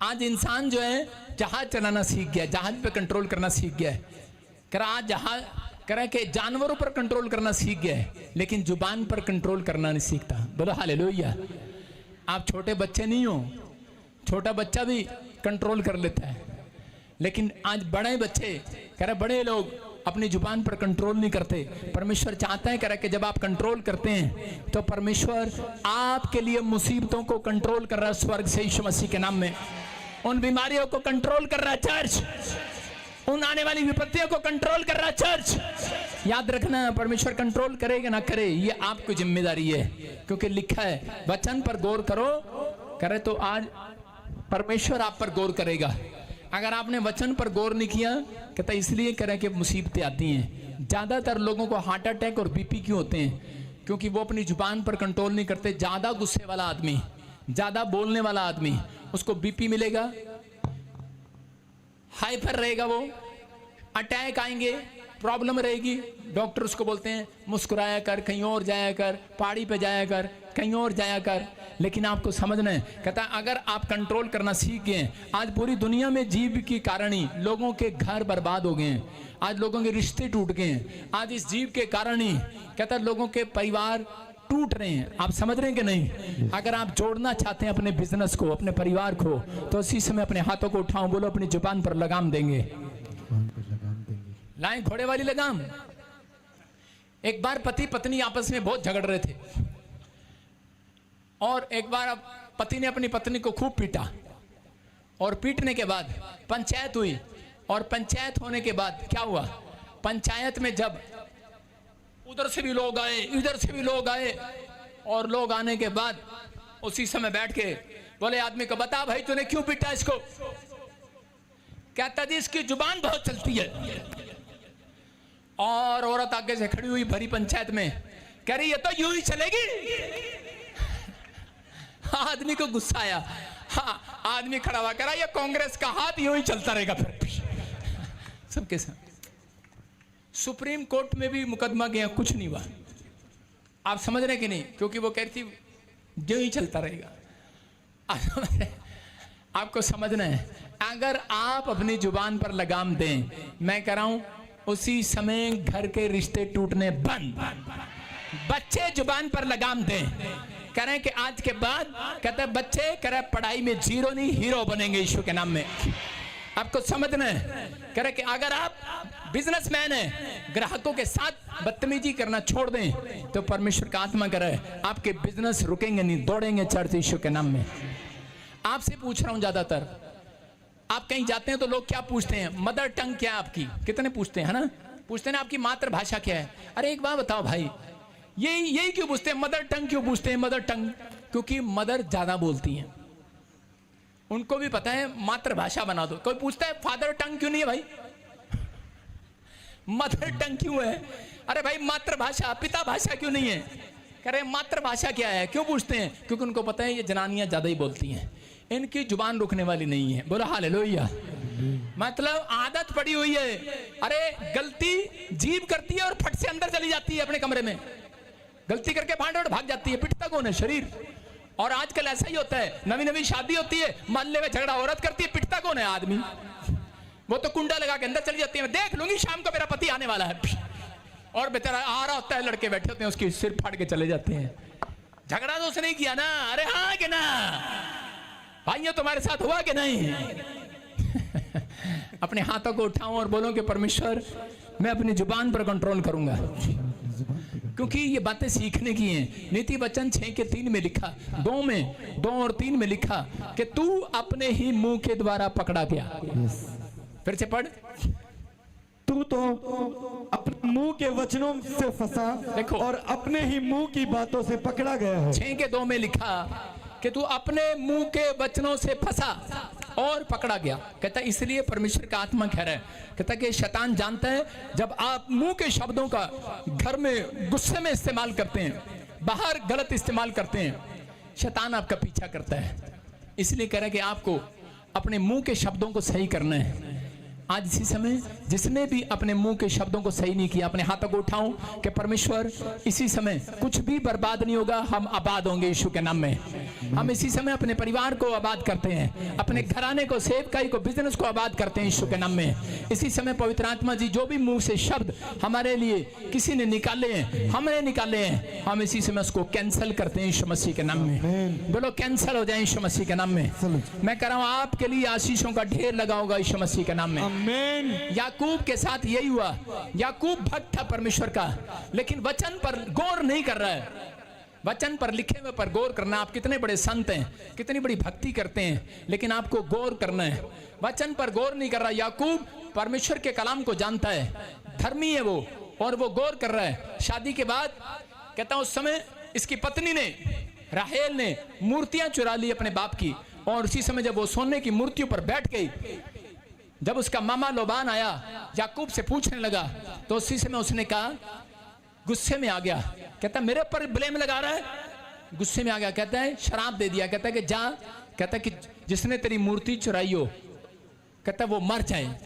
S1: आज इंसान जो है जहाज चलाना सीख गया, जहाज पे कंट्रोल करना सीख गया है। आज जहाज करा के जानवरों पर कंट्रोल करना सीख गया है, लेकिन जुबान पर कंट्रोल करना नहीं सीखता। बोलो हालेलुया। आप छोटे बच्चे नहीं हो, छोटा बच्चा भी कंट्रोल कर लेता है, लेकिन आज बड़े बच्चे बड़े लोग अपनी जुबान पर कंट्रोल नहीं करते। परमेश्वर चाहता है कि जब आप कंट्रोल करते हैं तो परमेश्वर आपके लिए मुसीबतों को कंट्रोल कर रहा है स्वर्ग से, यीशु मसीह के नाम में। उन बीमारियों को कंट्रोल कर रहा है चर्च, उन आने वाली विपत्तियों को कंट्रोल कर रहा है चर्च। याद रखना, परमेश्वर कंट्रोल करेगा ना करे ये आपकी जिम्मेदारी है, क्योंकि लिखा है वचन पर गौर करे तो आज परमेश्वर आप पर गौर करेगा। अगर आपने वचन पर गौर नहीं किया, कहता इसलिए करें कि मुसीबतें आती हैं। ज़्यादातर लोगों को हार्ट अटैक और बीपी क्यों होते हैं? क्योंकि वो अपनी जुबान पर कंट्रोल नहीं करते। ज़्यादा गुस्से वाला आदमी, ज़्यादा बोलने वाला आदमी, उसको बीपी मिलेगा, हाइपर रहेगा, वो अटैक आएंगे, प्रॉब्लम रहेगी। डॉक्टर उसको बोलते हैं मुस्कुराया कर, कहीं और जाया कर, पहाड़ी पे जाया कर, कहीं और जाया कर। लेकिन आपको समझना है, कहता है अगर आप कंट्रोल करना सीख गए। आज पूरी दुनिया में जीव के कारण ही लोगों के घर बर्बाद हो गए हैं, आज लोगों के रिश्ते टूट गए हैं, आज इस जीव के कारण ही कहता है लोगों के परिवार टूट रहे हैं। आप समझ रहे हैं कि नहीं? अगर आप जोड़ना चाहते हैं अपने बिजनेस को, अपने परिवार को, तो उसी समय अपने हाथों को उठाओ, बोलो अपनी जुबान पर लगाम देंगे। लाएं घोड़े वाली लगाम। एक बार पति पत्नी आपस में बहुत झगड़ रहे थे, और एक बार पति ने अपनी पत्नी को खूब पीटा, और पीटने के बाद पंचायत हुई, और पंचायत होने के बाद क्या हुआ? पंचायत में जब उधर से भी लोग आए, इधर से भी लोग आए, और लोग आने के बाद उसी समय बैठ के बोले आदमी को, बता भाई तूने क्यों पीटा इसको? कहता जी इसकी जुबान बहुत चलती है। और औरत आगे से खड़ी हुई भरी पंचायत में, कह रही ये तो यूं ही चलेगी। आदमी को गुस्सा आया। हाँ, आदमी खड़ा हुआ कह रहा ये कांग्रेस का हाथ यूं ही चलता रहेगा फिर सबके साथ। सुप्रीम कोर्ट में भी मुकदमा गया, कुछ नहीं हुआ। आप समझ रहे कि नहीं? क्योंकि वो कह रही थी जो ही चलता रहेगा। आपको समझना है, अगर आप अपनी जुबान पर लगाम दें, मैं कह रहा हूं उसी समय घर के रिश्ते टूटने बंद। बच्चे जुबान पर लगाम दें, करें कि आज के बाद कहते बच्चे करें पढ़ाई में जीरो नहीं हीरो बनेंगे यीशु के नाम में। आपको समझना है, करें कि अगर आप बिजनेसमैन हैं, ग्राहकों के साथ बदतमीजी करना छोड़ दें, तो परमेश्वर का आत्मा करे आपके बिजनेस रुकेंगे नहीं, दौड़ेंगे चर्च यीशु के नाम में। आपसे पूछ रहा हूं, ज्यादातर आप कहीं जाते हैं तो लोग क्या पूछते हैं? मदर टंग क्या है आपकी? कितने पूछते हैं, है ना? पूछते हैं ना आपकी मातृभाषा क्या है? अरे एक बात बताओ भाई, यही क्यों पूछते हैं? मदर टंग क्यों पूछते हैं? मदर टंग क्योंकि मदर ज्यादा बोलती हैं, उनको भी पता है मातृभाषा बना दो। कोई पूछता है फादर टंग क्यों नहीं है भाई? मदर टंग क्यों है? अरे भाई मातृभाषा, पिता भाषा क्यों नहीं है? कह रहे मातृभाषा क्या है? क्यों पूछते हैं? क्योंकि उनको पता है ये जनानियां ज्यादा ही बोलती हैं, इनकी जुबान रुकने वाली नहीं है। बोलो हालेलुया। मतलब आदत पड़ी हुई है। अरे गलती जीभ करती है और फट से अंदर चली जाती है अपने कमरे में, गलती करके भाग जाती है। पिटता कौन है? शरीर। और आजकल ऐसा ही होता है, नवी नवी शादी होती है, मोहल्ले में झगड़ा औरत करती है, पिटता कौन है? आदमी। वो तो कुंडा लगा के अंदर चली जाती है, मैं देख लूंगी शाम को मेरा पति आने वाला है, और बेचारा आ रहा होता है, लड़के बैठे होते हैं, उसकी सिर फाड़ के चले जाते हैं। झगड़ा तो उसने किया ना? अरे हाँ कि ना भाइयों, तुम्हारे साथ हुआ कि नहीं? अपने हाथों को उठाओ और बोलो कि परमेश्वर मैं अपनी जुबान पर कंट्रोल करूंगा, क्योंकि ये बातें सीखने की हैं। नीति वचन 6:3 में लिखा, 2 और 3 में लिखा कि तू अपने ही मुंह के द्वारा पकड़ा गया। फिर से पढ़।
S2: तू तो अपने मुंह के वचनों से फंसा, देखो, और अपने ही मुंह की बातों से पकड़ा गया है।
S1: 6:2 में लिखा कि तू अपने मुंह के वचनों से फंसा और पकड़ा गया। कहता इसलिए परमेश्वर का आत्मा कह रहा है, कहता कि शैतान जानता है जब आप मुंह के शब्दों का घर में गुस्से में इस्तेमाल करते हैं, बाहर गलत इस्तेमाल करते हैं, शैतान आपका पीछा करता है। इसलिए कह रहा है कि आपको अपने मुंह के शब्दों को सही करना है। आज इसी समय जिसने भी अपने मुंह के शब्दों को सही नहीं किया, अपने हाथों को उठाऊं कि परमेश्वर इसी समय कुछ भी बर्बाद नहीं होगा, हम आबाद होंगे यीशु के नाम में। हम इसी समय अपने परिवार को आबाद करते हैं, अपने घराने को, सेवकाई को, बिजनेस को आबाद करते हैं यीशु के नाम में। इसी समय पवित्र आत्मा जी जो भी मुंह से शब्द हमारे लिए किसी ने निकाले हैं, हमने निकाले हैं, हम इसी समय उसको कैंसिल करते हैं यीशु मसीह के नाम में। बोलो कैंसिल हो जाए यीशु मसीह के नाम में। मैं कह रहा हूं आपके लिए आशीषों का ढेर लगा होगा यीशु मसीह के नाम में। याकूब के साथ यही हुआ। याकूब भक्त था परमेश्वर का, लेकिन वचन पर गौर नहीं कर रहा है। वचन पर लिखे हुए पर गौर करना। आप कितने बड़े संत हैं, कितनी बड़ी भक्ति करते हैं, लेकिन आपको गौर करना है। वचन पर गौर नहीं कर रहा। याकूब परमेश्वर के कलाम को जानता है, धर्मी है वो, और वो गौर कर रहा है। शादी के बाद कहता उस समय इसकी पत्नी ने, राहेल ने मूर्तियां चुरा ली अपने बाप की, और उसी समय जब वो सोने की मूर्तियों पर बैठ गई, जब उसका मामा लोबान आया याकूब से पूछने लगा, तो उसी समय उसने कहा, गुस्से में आ गया, कहता मेरे पर ब्लेम लगा रहा है। गुस्से में आ गया, कहता है शराब दे दिया, कहता है कि जा, कहता है कि जिसने तेरी मूर्ति चुराई हो, कहता है वो मर जाए।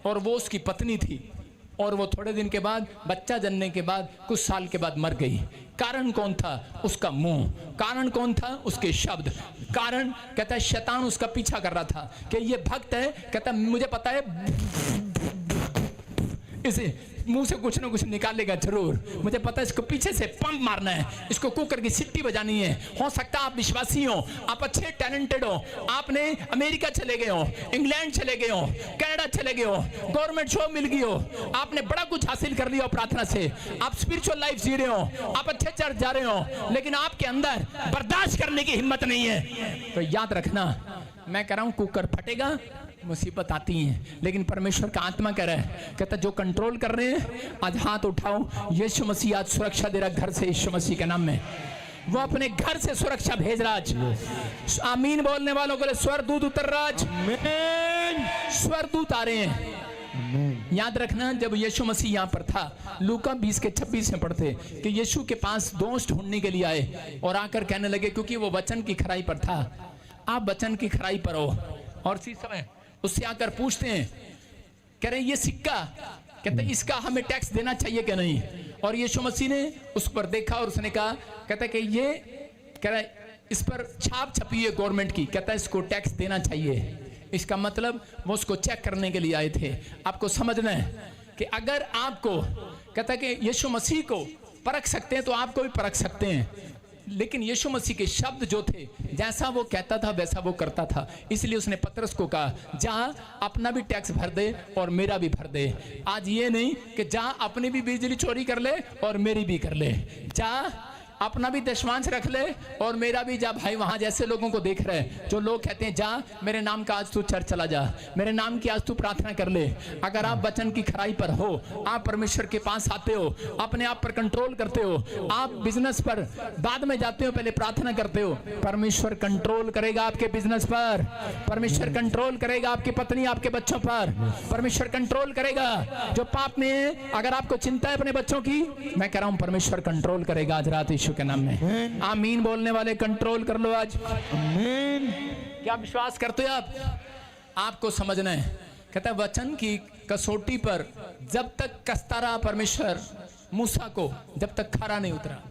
S1: और वो उसकी पत्नी थी, और वो थोड़े दिन के बाद, बच्चा जनने के बाद, कुछ साल के बाद मर गई। कारण कौन था? उसका मुंह। कारण कौन था? उसके शब्द। कारण कहता है शैतान उसका पीछा कर रहा था कि ये भक्त है, कहता मुझे पता है इसे मुंह से कुछ ना कुछ निकालेगा जरूर, मुझे पता है इसको पीछे से पंप मारना है, इसको कुकर की सिट्टी बजानी है। हो सकता है आप विश्वासी हो, आप अच्छे टैलेंटेड हो, आपने अमेरिका चले गए हो, इंग्लैंड चले गए हो, कनाडा चले गए हो, गवर्नमेंट जॉब मिल गई हो, आपने बड़ा कुछ हासिल कर लिया हो प्रार्थना से, आप स्पिरिचुअल लाइफ जी रहे हो, आप अच्छे चर्च जा रहे हो, लेकिन आपके अंदर बर्दाश्त करने की हिम्मत नहीं है। तो याद रखना, मैं कह रहा हूं कुकर फटेगा, मुसीबत आती है, लेकिन परमेश्वर का आत्मा कह रहा है, कहता जो कंट्रोल कर रहे हैं आज हाथ उठाओ। यीशु मसीह आज सुरक्षा दे रहा घर से, यीशु मसीह के नाम में वो अपने घर से सुरक्षा भेज रहा आज। आमीन बोलने वालों के लिए स्वर्गदूत उतर रहा आज, स्वर्गदूत आ रहे हैं। याद रखना, जब यीशु मसीह यहाँ पर था, लूका 20 के 26 में पढ़ते कि यीशु के पास दोष ढूंढने के लिए आए और आकर कहने लगे, क्योंकि वो वचन की खराई पर था, आप वचन की खराई पर हो। और इसी समय उससे आकर पूछते हैं, कह रहे ये सिक्का, कहते इसका हमें टैक्स देना चाहिए क्या नहीं? और यीशु मसीह ने उस पर देखा और उसने कहा, कहता कि ये, कह रहा इस पर छाप छपी है गवर्नमेंट की, कहता इसको टैक्स देना चाहिए। इसका मतलब वो उसको चेक करने के लिए आए थे। आपको समझना है कि अगर आपको, कहता कि यीशु मसीह को परख सकते हैं तो आपको भी परख सकते हैं, लेकिन यीशु मसीह के शब्द जो थे, जैसा वो कहता था वैसा वो करता था। इसलिए उसने पतरस को कहा, जा अपना भी टैक्स भर दे और मेरा भी भर दे। आज ये नहीं कि जा अपनी भी बिजली चोरी कर ले और मेरी भी कर ले, जा अपना भी दशमांश रख ले और मेरा भी। जा भाई, वहां जैसे लोगों को देख रहे हैं जो लोग कहते हैं जा मेरे नाम का आज तू चर्च चला जा, मेरे नाम की आज तू प्रार्थना कर ले। अगर आप वचन की खराई पर हो, आप परमेश्वर के पास आते हो, अपने आप पर कंट्रोल करते हो, आप बिजनेस पर बाद में जाते हो, पहले प्रार्थना करते हो, परमेश्वर कंट्रोल करेगा आपके बिजनेस पर, परमेश्वर कंट्रोल करेगा आपकी पत्नी, आपके बच्चों पर, परमेश्वर कंट्रोल करेगा। जो पाप में अगर आपको चिंता है अपने बच्चों की, मैं कह रहा हूं परमेश्वर कंट्रोल करेगा आज रात यीशु के नाम में। आमीन बोलने वाले कंट्रोल कर लो आज। आमीन। क्या विश्वास करते हो आप? आपको समझना है, कहता है वचन की कसौटी पर जब तक कसता रहा परमेश्वर मूसा को, जब तक खरा नहीं उतरा।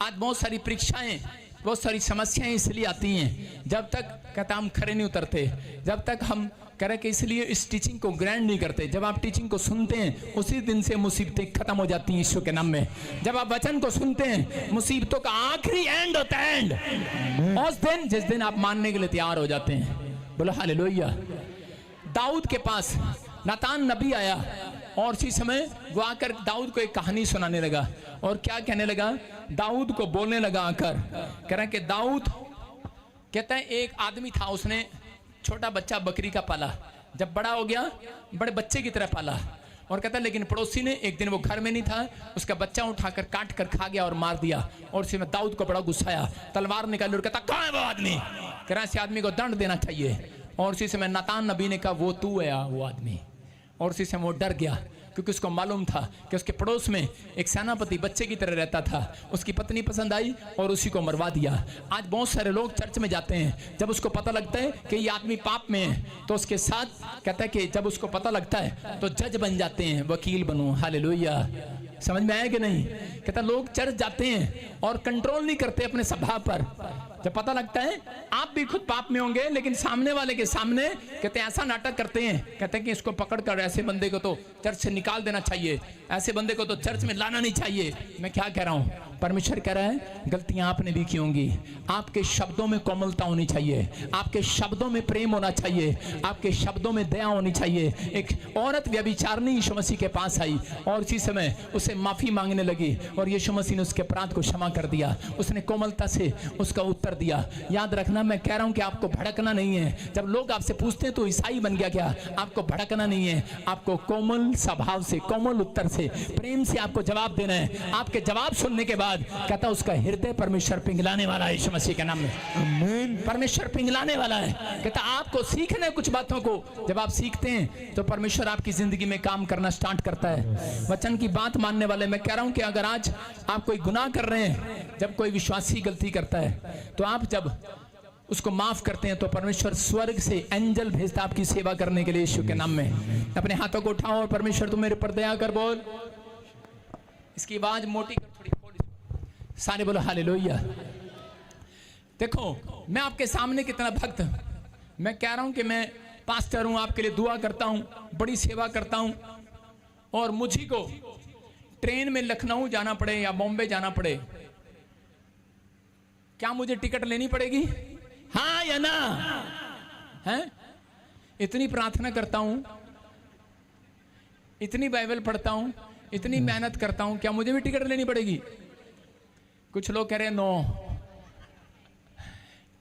S1: आज बहुत सारी परीक्षाएं, बहुत सारी समस्याएं इसलिए आती हैं जब तक, कहता हम खरे नहीं उतरते, जब तक हम कह रहे कि इसलिए इस टीचिंग को ग्रैंड नहीं करते। जब आप टीचिंग को सुनते हैं उसी दिन से मुसीबतें खत्म हो जाती हैं यीशु के नाम में। जब आप वचन को सुनते हैं, मुसीबतों का आखिरी एंड होता है, एंड उस दिन जिस दिन आप मानने के लिए तैयार हो जाते हैं। बोलो हालेलुया। दाऊद के पास नातान नबी आया और उसी समय वो आकर दाऊद को एक कहानी सुनाने लगा। और क्या कहने लगा? दाऊद को बोलने लगा आकर, कह रहा कि दाऊद, कहता है एक आदमी था, उसने छोटा बच्चा बकरी का पाला, जब बड़ा हो गया बड़े बच्चे की तरह पाला। और कहता है लेकिन पड़ोसी ने, एक दिन वो घर में नहीं था, उसका बच्चा उठाकर काट कर खा गया और मार दिया। और उसी में दाऊद को बड़ा गुस्सा आया, तलवार निकाली और कहता कहाँ है वो आदमी? कह रहा ऐसे आदमी को दंड देना चाहिए। और उसी समय नातान नबी ने कहा वो तू है वो आदमी। और उसी समय वो डर गया, क्योंकि उसको मालूम था कि उसके पड़ोस में एक सेनापति बच्चे की तरह रहता था। उसकी पत्नी पसंद आई और उसी को मरवा दिया। आज बहुत सारे लोग चर्च में जाते हैं, जब उसको पता लगता है कि ये आदमी पाप में है तो उसके साथ कहता है कि जब उसको पता लगता है तो जज बन जाते हैं, वकील बनो। हालेलुया, समझ में आया कि नहीं? कहता लोग चर्च जाते हैं और कंट्रोल नहीं करते अपने स्वभाव पर। जब पता लगता है आप भी खुद पाप में होंगे, लेकिन सामने वाले के सामने कहते हैं ऐसा नाटक करते हैं, कहते हैं कि इसको पकड़कर ऐसे बंदे को तो चर्च से निकाल देना चाहिए, ऐसे बंदे को तो चर्च में लाना नहीं चाहिए। मैं क्या कह रहा हूं? परमेश्वर कह रहा है गलतियां आपने भी की होंगी। आपके शब्दों में कोमलता होनी चाहिए, आपके शब्दों में प्रेम होना चाहिए, आपके शब्दों में दया होनी चाहिए। एक औरत व्यभिचारिणी यीशु मसीह के पास आई और इसी समय उसे माफी मांगने लगी और यीशु मसीह ने उसके अपराध को क्षमा कर दिया। उसने कोमलता से उसका उत्तर दिया। याद रखना, मैं कह रहा हूं कि आपको भड़कना नहीं है। जब लोग आपसे पूछते हैं तो ईसाई बन गया क्या? आपको भड़कना नहीं है, आपको कोमल स्वभाव से, कोमल उत्तर से, प्रेम से आपको जवाब देना है। आपके जवाब सुनने के बाद कहता उसका हृदय परमेश्वर पिघलाने वाला है यीशु मसीह के नाम में। आमीन। परमेश्वर पिघलाने वाला है। कहता आपको सीखना है कुछ बातों को। जब आप सीखते हैं तो परमेश्वर आपकी जिंदगी में काम करना स्टार्ट करता है। वचन की बात मानने वाले, मैं कह रहा हूं कि अगर आज आप कोई गुनाह कर रहे हैं, जब कोई विश्वासी गलती करता है तो आप जब उसको माफ करते हैं तो परमेश्वर स्वर्ग से एंजल भेजता आपकी सेवा करने के लिए यीशु के नाम में। अपने हाथों को उठाओ और परमेश्वर तू मेरे पर दया कर बोल। इसकी आवाज मोटी कर, थोड़ी सारे बोलो हालेलुया। देखो मैं आपके सामने कितना भक्त, मैं कह रहा हूं कि मैं पास्टर हूं, आपके लिए दुआ करता हूं, बड़ी सेवा करता हूं, और मुझी को ट्रेन में लखनऊ जाना पड़े या बॉम्बे जाना पड़े, क्या मुझे टिकट लेनी पड़ेगी? हाँ या ना? हैं? इतनी प्रार्थना करता हूं, इतनी बाइबल पढ़ता हूं, इतनी मेहनत करता हूं, क्या मुझे भी टिकट लेनी पड़ेगी? कुछ लोग कह रहे हैं नो,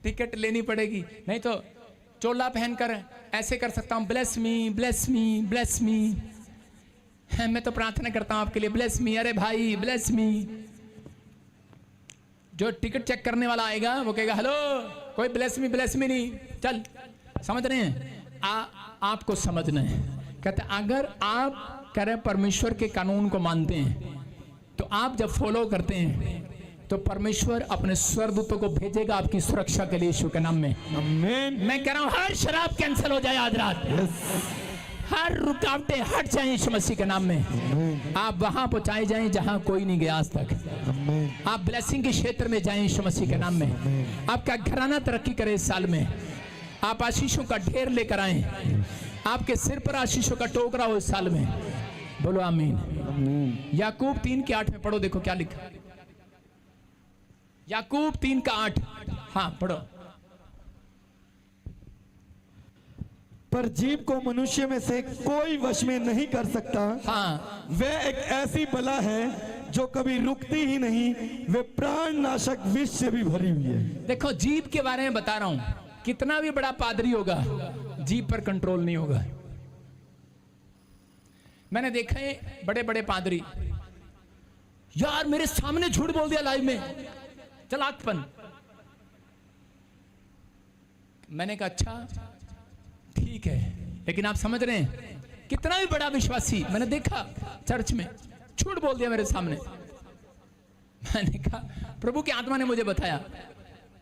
S1: टिकट लेनी पड़ेगी, नहीं तो चोला पहनकर ऐसे कर सकता हूं, bless me bless me bless me. मैं तो प्रार्थना करता हूं आपके लिए, ब्लेस मी। अरे भाई ब्लेस मी। जो टिकट चेक करने वाला आएगा वो कहेगा हेलो, कोई ब्लेस मी नहीं, चल। समझ रहे हैं? आपको समझना है। कहते अगर आप कह रहे परमेश्वर के कानून को मानते हैं तो आप जब फॉलो करते हैं तो परमेश्वर अपने स्वर्गदूतों को भेजेगा आपकी सुरक्षा के लिए यीशु के नाम में। आमीन। मैं कह रहा हूं हर शराब कैंसिल हो जाए आज रात। हर रुकावटें हट जाएं यीशु मसीह के नाम में। आप वहां पहुंचाए जाएं जहां कोई नहीं गया आज तक। आप ब्लेसिंग के क्षेत्र में जाएं यीशु मसीह के नाम में। आपका घराना तरक्की करे इस साल में। आप आशीषों का ढेर लेकर आए, आपके सिर पर आशीषों का टोकरा हो इस साल में। बोलो आमीन। याकूब 3:8 में पढ़ो, देखो क्या लिखा। याकूब 3:8, हाँ पढ़ो।
S2: पर जीव को मनुष्य में से कोई वश में नहीं कर सकता।
S1: हाँ,
S2: वह एक ऐसी बला है जो कभी रुकती ही नहीं, वे प्राण नाशक विष से भी भरी हुई है। देखो
S1: जीव के बारे में बता रहा हूं, कितना भी बड़ा पादरी होगा जीव पर कंट्रोल नहीं होगा। मैंने देखा है बड़े बड़े पादरी, यार मेरे सामने झूठ बोल दिया लाइव में, चलाकपन। मैंने कहा अच्छा ठीक है, लेकिन आप समझ रहे हैं कितना भी बड़ा विश्वासी, मैंने देखा चर्च में झूठ बोल दिया मेरे सामने। मैंने कहा प्रभु की आत्मा ने मुझे बताया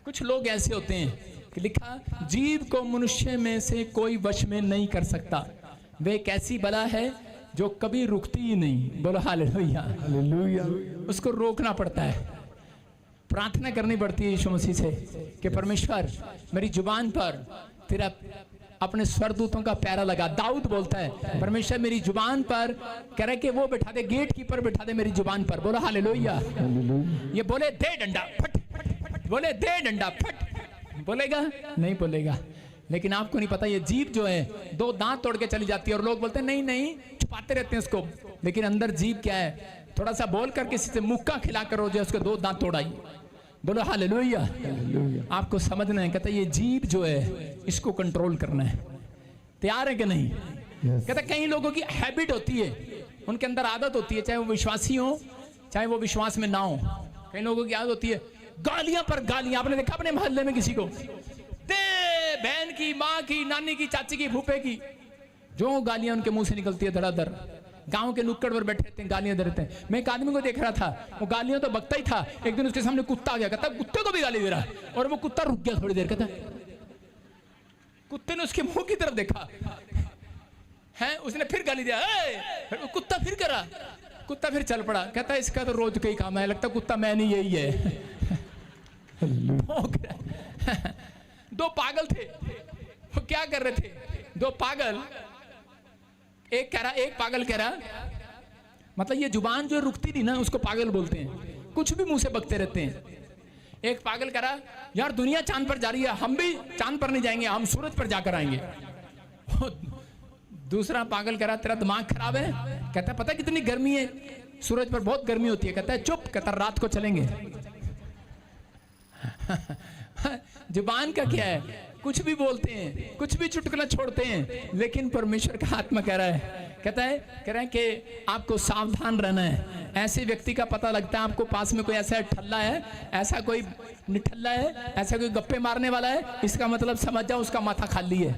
S1: कुछ लोग ऐसे होते हैं कि लिखा जीव को मनुष्य में से कोई वश में नहीं कर सकता, वे एक ऐसी बला है जो कभी रुकती ही नहीं। बोलो हालेलुया। हालेलुया। उसको रोकना पड़ता है, प्रार्थना करनी पड़ती है यीशु मसीह से कि परमेश्वर मेरी जुबान पर तेरा अपने स्वर्गदूतों का प्यारा लगा। दाऊद बोलता है परमेश्वर मेरी जुबान पर, कह रहे कि वो बिठा दे, गेट कीपर बिठा दे मेरी जुबान पर। बोलो हालेलुया। ये बोले दे डंडा फट, बोले दे डंडा फट, बोलेगा नहीं बोलेगा। लेकिन आपको नहीं पता ये जीभ जो है 2 दांत तोड़ के चली जाती है, और लोग बोलते हैं नहीं नहीं, छुपाते रहते हैं उसको, लेकिन अंदर जीभ क्या है, थोड़ा सा बोल कर किसी से मुक्का खिला कर रोज उसके 2 दांत तोड़ाई। बोलो हालेलुया। आपको समझना है, कहता ये जीभ जो है इसको कंट्रोल करना है। तैयार है कि नहीं? कहता कई लोगों की हैबिट होती है, उनके अंदर आदत होती है, चाहे वो विश्वासी हो चाहे वो विश्वास में ना हो, कई लोगों की आदत होती है गालियां पर गालियां। आपने देखा अपने मोहल्ले में किसी को दे, बहन की, माँ की, नानी की, चाची की, फूफे की, जो गालियां उनके मुंह से निकलती है धड़ाधड़, गांव के नुक्कड़ पर बैठे रहते हैं, गालियां दे रहते हैं। मैं एक आदमी को देख रहा था, वो गालियां तो बकता ही था। एक दिन उसके सामने कुत्ता आ गया, कहता कुत्ते को भी गाली दे रहा है, और वो कुत्ता रुक गया थोड़ी देर, कहता कुत्ते ने उसके मुंह की तरफ देखा है, उसने फिर गाली दिया, फिर कुत्ता फिर करा, कुत्ता फिर चल पड़ा। कहता इसका तो रोज का ही काम है, लगता कुत्ता मैं नहीं यही है। दो पागल थे, वो क्या कर रहे थे? दो पागल, एक पागल कह रहा, मतलब ये जुबान जो रुकती नहीं ना, उसको पागल बोलते हैं, कुछ भी मुंह से बकते रहते हैं। एक पागल कह रहा, यार दुनिया चांद पर जा रही है, हम भी चांद पर नहीं जाएंगे, हम सूरज पर जाकर आएंगे। दूसरा पागल कह रहा, तेरा दिमाग खराब है? कहता पता कितनी गर्मी है, सूरज पर बहुत गर्मी होती है। कहता है चुप, कहता रात को चलेंगे। जुबान का क्या है, कुछ भी बोलते हैं, कुछ भी चुटकुला छोड़ते हैं, लेकिन परमेश्वर का आत्मा कह रहा है, कह रहा है कि आपको सावधान रहना है। ऐसे व्यक्ति का पता लगता है, आपको पास में कोई ऐसा ठल्ला है, ऐसा कोई निठल्ला है, ऐसा कोई गप्पे मारने वाला है, इसका मतलब समझ जाओ उसका माथा खाली है।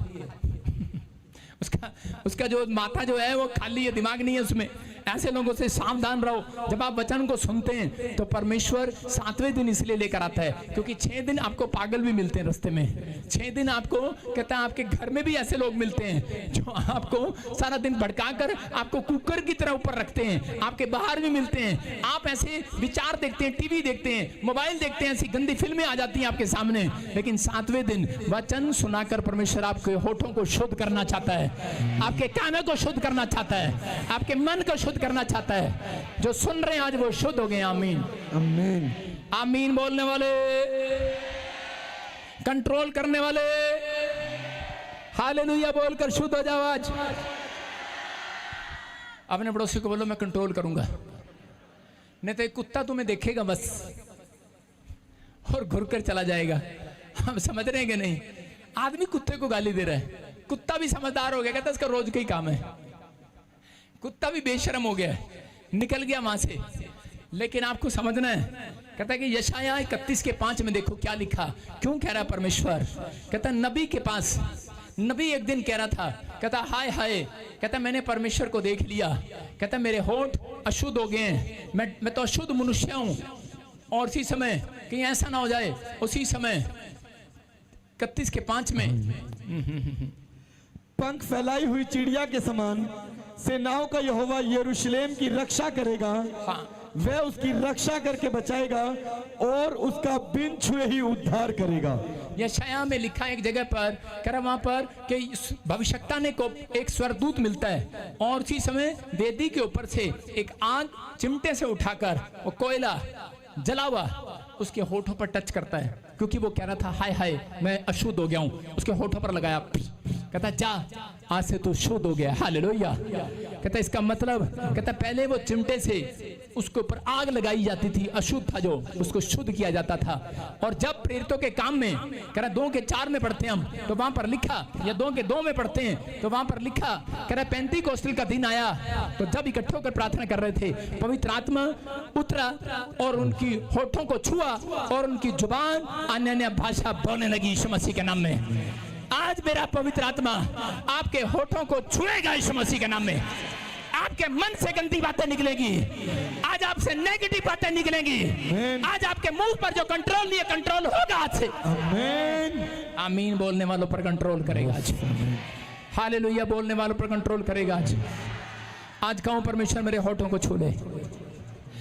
S1: उसका जो माथा जो है वो खाली है, दिमाग नहीं है उसमें। ऐसे लोगों से सावधान रहो। जब आप वचन को सुनते हैं तो परमेश्वर 7वें दिन इसलिए लेकर आता है क्योंकि 6 दिन आपको पागल भी मिलते हैं रास्ते में। 6 दिन आपको कहता है, आपके घर में भी ऐसे लोग मिलते हैं जो आपको सारा दिन भड़काकर आपको कुकर की तरह ऊपर रखते हैं। आपके बाहर भी मिलते हैं, आप ऐसे विचार देखते हैं, टीवी देखते हैं, मोबाइल देखते हैं, ऐसी गंदी फिल्में आ जाती हैं आपके सामने। लेकिन 7वें दिन वचन सुनाकर परमेश्वर आपके होठों को शुद्ध करना चाहता है, आपके कानों को शुद्ध करना चाहता है, आपके मन को शुद्ध करना चाहता है। जो सुन रहे हैं आज वो शुद्ध हो गए। आमीन
S2: आमीन
S1: आमीन। बोलने वाले, कंट्रोल करने वाले, हालेलुया बोलकर शुद्ध हो जाओ आज। अपने पड़ोसी को बोलो मैं कंट्रोल करूंगा, नहीं तो एक कुत्ता तुम्हें देखेगा बस और घुर कर चला जाएगा। हम समझ रहे हैं कि नहीं? आदमी कुत्ते को गाली दे रहा है, कुत्ता भी समझदार हो गया, कहता इसका रोज का ही काम है। कुत्ता भी बेशर्म हो गया, निकल गया वहां से। लेकिन आपको समझना है, कहता है कि यशायाह 31:5 में देखो क्या लिखा। क्यों कह रहा है परमेश्वर? कहता नबी के पास, नबी एक दिन कह रहा था, कहता हाय हाय, कहता मैंने परमेश्वर को देख लिया, कहता मेरे होंठ अशुद्ध हो गए हैं, मैं तो अशुद्ध मनुष्य हूं। और उसी समय कहीं ऐसा ना हो जाए, उसी समय 31:5 में
S2: पंख फैलाई हुई चिड़िया के समान सेनाओं का यहोवा यरूशलेम की रक्षा करेगा।
S1: हाँ।
S2: वह उसकी रक्षा करके बचाएगा और उसका बिन छुए ही उद्धार करेगा।
S1: यशायाह में लिखा एक जगह पर, कह रहा वहां पर कि भविष्यवक्ता ने को एक स्वरदूत मिलता है और उसी समय वेदी के ऊपर से एक आग चिमटे से उठाकर वो कोयला जला हुआ उसके होठों पर टच करता है, क्योंकि वो कह रहा था हाय हाय मैं अशुद्ध हो गया हूं। उसके होठों पर लगाया, कहता जा आज से तू शुद्ध हो गया। हालेलुया। कहता इसका मतलब, कहता पहले वो चिमटे से उसके ऊपर आग लगाई जाती थी, अशुद्ध था जो, उसको शुद्ध किया जाता था। और जब प्रेरितों के काम में, कह रहा 2:4 में पढ़ते हैं हम, तो वहां पर लिखा, या 2:2 में पढ़ते हैं तो वहां पर लिखा, कह रहा पेंतीकोस्टल का दिन आया तो जब इकट्ठे होकर प्रार्थना कर रहे थे, पवित्र आत्मा उतरा और उनकी होठों को छुआ और उनकी जुबान अन्य अन्य भाषा बोलने लगी यीशु मसीह के नाम में। आज मेरा पवित्र आत्मा आपके होठों को छुएगा यीशु मसीह के नाम में। आपके मन से गंदी बातें निकलेगी, आज आपसे नेगेटिव बातें निकलेंगी, आज आपके मुंह पर जो कंट्रोल नहीं है कंट्रोल होगा आज से।
S2: आमीन
S1: आमीन। बोलने वालों पर कंट्रोल करेगा आज। हालेलुया। बोलने वालों पर कंट्रोल करेगा आज। आज कहूं परमेश्वर मेरे होठों को छू ले।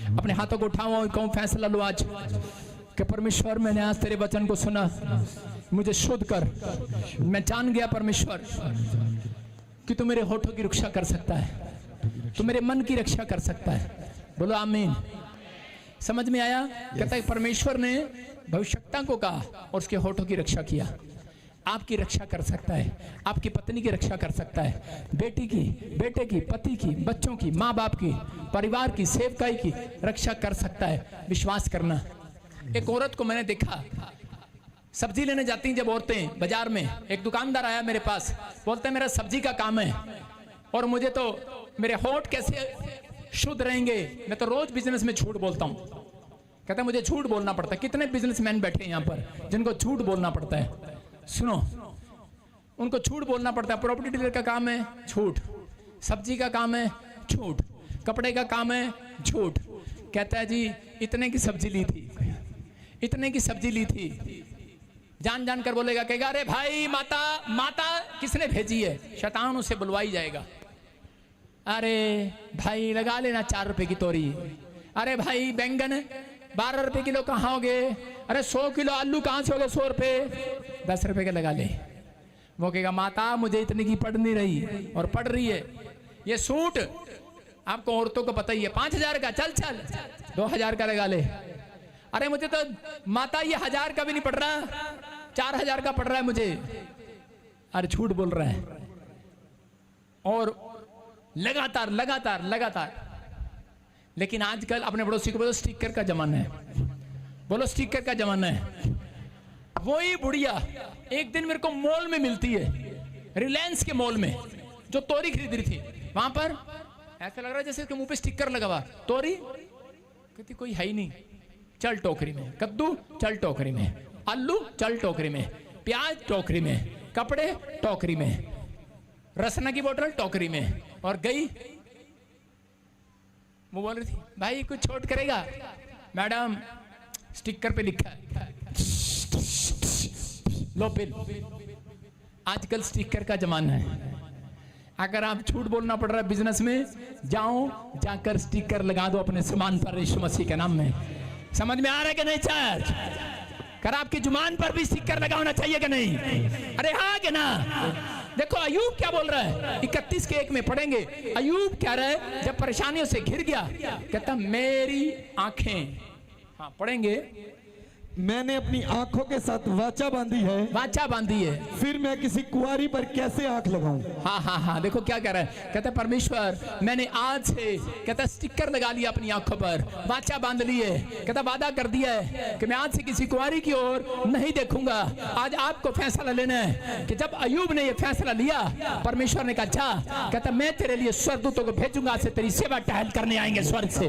S1: अपने हाथों को उठाओ, कहूं फैसला लो आज कि परमेश्वर मैंने आज तेरे वचन को सुना, मुझे शुद्ध कर। मैं जान गया परमेश्वर कि तू मेरे होठों की रक्षा कर सकता है, तू मेरे मन की रक्षा कर सकता है। बोलो आमीन। समझ में आया? कहता है परमेश्वर ने भविष्यवक्ता को कहा और उसके होठों की रक्षा किया। आपकी रक्षा कर सकता है, आपकी पत्नी की रक्षा कर सकता है, बेटी की, बेटे की, पति की, बच्चों की, माँ बाप की, परिवार की, सेवकाई की रक्षा कर सकता है। विश्वास करना। एक औरत को मैंने देखा, सब्जी लेने जाती हैं जब औरतें बाजार में, एक दुकानदार आया मेरे पास, बोलते हैं मेरा सब्जी का काम है और मुझे तो मेरे होठ कैसे शुद्ध रहेंगे, मैं तो रोज बिजनेस में झूठ बोलता हूँ। कहता है मुझे झूठ बोलना पड़ता है। कितने बिजनेसमैन बैठे हैं यहाँ पर जिनको झूठ बोलना पड़ता है? सुनो, उनको झूठ बोलना पड़ता है। प्रॉपर्टी डीलर का काम है झूठ, सब्जी का काम है झूठ। कपड़े का काम है, झूठ। कहता है जी इतने की सब्जी ली थी, इतने की सब्जी ली थी। जान जान कर बोलेगा, कहेगा अरे भाई माता माता किसने भेजी है, शैतान उसे बुलवाई जाएगा। अरे भाई लगा लेना 4 रुपए की तोरी। अरे भाई बैंगन 12 रुपए किलो कहाँ हो गए। अरे 100 किलो आलू कहाँ से हो गए 100 रुपए, 10 रुपए के लगा ले। वो कहेगा माता मुझे इतनी की पड़ नहीं रही और पड़ रही है। ये सूट आपको औरतों को पता ही है, 5000 का, चल चल 2000 का लगा ले। अरे मुझे तो माता ये 1000 का भी नहीं पड़ रहा, 4000 का पड़ रहा है मुझे। अरे झूठ बोल रहा है। और लगातार लगातार लगातार। लेकिन आजकल अपने पड़ोसी को बोलो स्टिकर का जमाना है, बोलो स्टिकर का जमाना है। वही बुढ़िया एक दिन मेरे को मॉल में मिलती है, रिलायंस के मॉल में, जो तोरी खरीद रही थी। वहां पर ऐसा लग रहा है जैसे उसके मुंह पे स्टिकर लगा हुआ, तोरी। कहती कोई है ही नहीं, चल टोकरी में। कद्दू चल टोकरी में, आलू चल टोकरी में, प्याज टोकरी में, कपड़े टोकरी में, रसना की बोतल टोकरी में। और गई, वो बोल रही थी भाई कुछ छोट करेगा। मैडम स्टिकर पे लिखा है, लो बिल। आजकल स्टिकर का जमाना है। अगर आप झूठ बोलना पड़ रहा है बिजनेस में, जाओ जाकर स्टिकर लगा दो अपने सामान पर यीशु मसीह के नाम में। समझ में आ रहा है कि नहीं चर्च? कर आपकी जुबान पर भी स्टिकर लगा होना चाहिए कि नहीं? अरे हाँ कि ना? देखो अयूब क्या बोल रहा है, 31:1 में पढ़ेंगे। अयूब क्या रहा है, जब परेशानियों से घिर गया, कहता मेरी आंखें, हाँ पढ़ेंगे,
S2: मैंने अपनी आंखों के साथ वाचा बांधी है,
S1: वाचा बांधी है,
S2: फिर मैं किसी कुंवारी पर कैसे आंख लगाऊं।
S1: हाँ हाँ हाँ, देखो क्या कह रहा है। कहता परमेश्वर मैंने आज से, कहता स्टिकर लगा लिया अपनी आंखों पर, वाचा बांध ली है। कहता वादा कर दिया है कि मैं आज से किसी कुंवारी की ओर नहीं देखूंगा। आज आपको फैसला लेना है कि जब अयूब ने ये फैसला लिया, परमेश्वर ने कहा जा, कहता मैं तेरे लिए स्वर्गदूतों को भेजूंगा, आज से तेरी सेवा टहल करने आएंगे स्वर्ग से।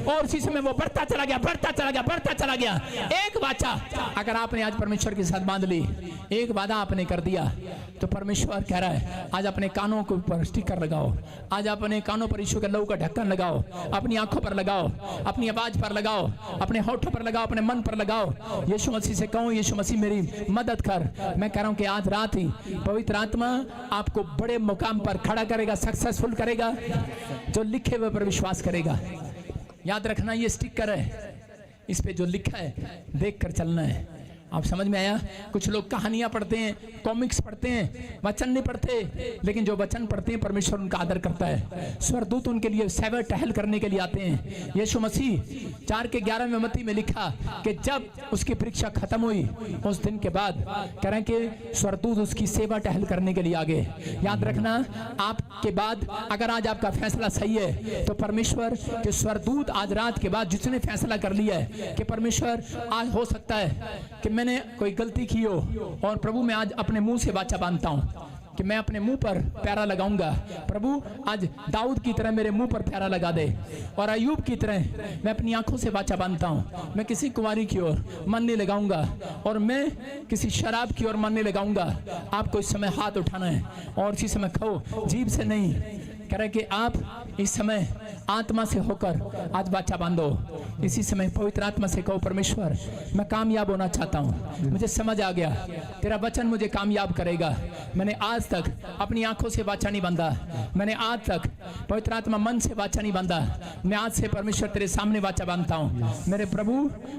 S1: और उसी समय वो बढ़ता चला गया, बढ़ता चला गया, बढ़ता चला गया। एक वाचा अगर आपने आज परमेश्वर के साथ बांध ली, एक वादा आपने कर दिया, तो परमेश्वर कह रहा है आज अपने कानों के ऊपर स्टिकर लगाओ, आज अपने कानों पर यीशु के लहू का ढक्कन लगाओ, अपनी आंखों पर लगाओ, अपनी आवाज पर लगाओ, अपने होठों पर लगाओ, अपने मन पर लगाओ। यीशु मसीह से कहो यीशु मसीह मेरी मदद कर। मैं कह रहा हूं कि आज रात ही पवित्र आत्मा आपको बड़े मुकाम पर खड़ा करेगा, सक्सेसफुल करेगा, जो लिखे हुए पर विश्वास करेगा। याद रखना ये स्टिकर है, इस पे जो लिखा है देख कर चलना है। आप समझ में आया? कुछ लोग कहानियां पढ़ते हैं, कॉमिक्स पढ़ते हैं, वचन नहीं पढ़ते, लेकिन जो वचन पढ़ते हैं परमेश्वर उनका आदर करता है। स्वर्गदूत उनके लिए सेवा टहल करने के लिए आते हैं। यीशु मसीह 4:11 में मत्ती में लिखा कि जब उसकी परीक्षा खत्म हुई, उस दिन के बाद कह रहे हैं कि स्वर्गदूत उसकी सेवा टहल करने के लिए आ गए। याद रखना, आपके बाद अगर आज आपका फैसला सही है, तो परमेश्वर के स्वर्गदूत आज रात के बाद जिसने फैसला कर लिया है कि परमेश्वर आज हो सकता है कि मैंने कोई गलती की हो, और प्रभु मैं आज अपने मुंह से वाचा बांधता हूं कि मैं अपने मुंह पर प्यारा लगाऊंगा। प्रभु आज दाऊद की तरह मेरे मुंह पर प्यारा लगा दे, और अयूब की तरह मैं अपनी आंखों से वाचा बांधता हूं। मैं किसी कुंवारी की ओर मन नहीं लगाऊंगा, और मैं किसी शराब की ओर मन नहीं लगाऊंगा। आपको इस समय हाथ उठाना है और इसी समय कहो, जीभ से नहीं, कह रहे कि आप इस समय आत्मा से होकर आज वाचा बांधो। इसी समय पवित्र आत्मा से कहो, परमेश्वर मैं कामयाब होना चाहता हूँ, मुझे समझ आ गया तेरा वचन मुझे कामयाब करेगा। मैंने आज तक अपनी आंखों से वाचा नहीं बांधा, मैंने आज तक पवित्र आत्मा मन से वाचा नहीं बांधा। मैं आज से परमेश्वर तेरे सामने वाचा बांधता हूँ। मेरे प्रभु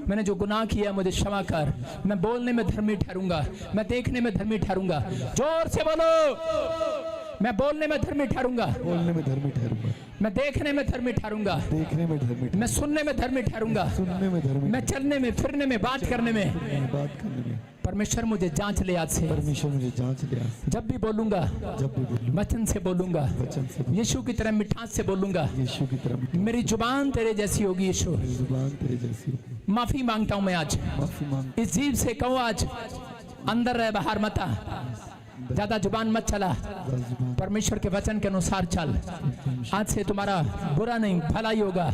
S1: मैंने जो गुनाह किया मुझे क्षमा कर। मैं बोलने में धर्मी ठहरूंगा, मैं देखने में धर्मी ठहरूंगा। जोर से बोलो, मैं बोलने में धर्मी ठहरूंगा,
S2: बोलने में धर्मी ठहरूंगा,
S1: मैं देखने में धर्मी ठहरूंगा,
S2: देखने में धर्मी,
S1: मैं सुनने में धर्मी ठहरूंगा,
S2: सुनने में धर्मी,
S1: मैं चलने में, फिरने में, बात करने में,
S2: बात करने में।
S1: परमेश्वर मुझे जांच ले आज से।
S2: परमेश्वर मुझे जांच ले आज से।
S1: जब भी बोलूंगा,
S2: जब भी बोलूं,
S1: वचन से बोलूंगा,
S2: वचन से,
S1: यीशु की तरह मिठास से बोलूंगा।
S2: यीशु की तरह
S1: मेरी जुबान तेरे जैसी होगी। यीशु
S2: जुबान तेरे जैसी होगी।
S1: माफी मांगता हूं मैं आज,
S2: माफी मांग।
S1: इस जीव से कहो आज अंदर रहे, बाहर मत आ, ज्यादा जुबान मत चला, परमेश्वर के वचन के अनुसार चल। आज से तुम्हारा बुरा नहीं भला ही होगा।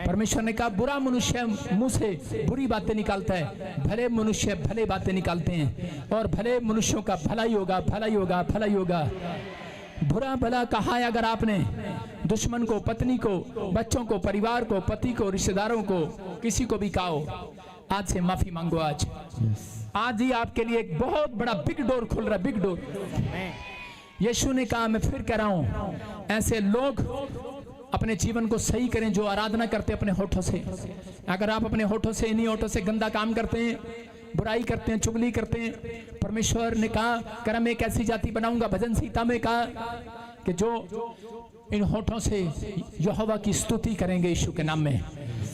S1: परमेश्वर ने कहा बुरा मनुष्य मुंह से बुरी बातें निकालता है, भले मनुष्य भले बातें निकालते हैं, और भले मनुष्यों का भला ही होगा, भला ही होगा, भला ही होगा। बुरा भला कहा है अगर आपने, दुश्मन को, पत्नी को, बच्चों को, परिवार को, पति को, रिश्तेदारों को, किसी को भी कहो आज से माफी मांगो। आज ही आपके लिए एक बहुत बड़ा बिग डोर खुल रहा है, बिग डोर। यीशु ने कहा, मैं फिर कह रहा हूं, ऐसे लोग अपने जीवन को सही करें जो आराधना करते अपने होठों से। अगर आप अपने होठों से, इन्हीं होठों से गंदा काम करते हैं, बुराई करते हैं, चुगली करते हैं, परमेश्वर ने कहा कर मैं एक ऐसी जाति बनाऊंगा, भजन संहिता में कहा कि जो इन होठों से यहोवा की स्तुति करेंगे यीशु के नाम में।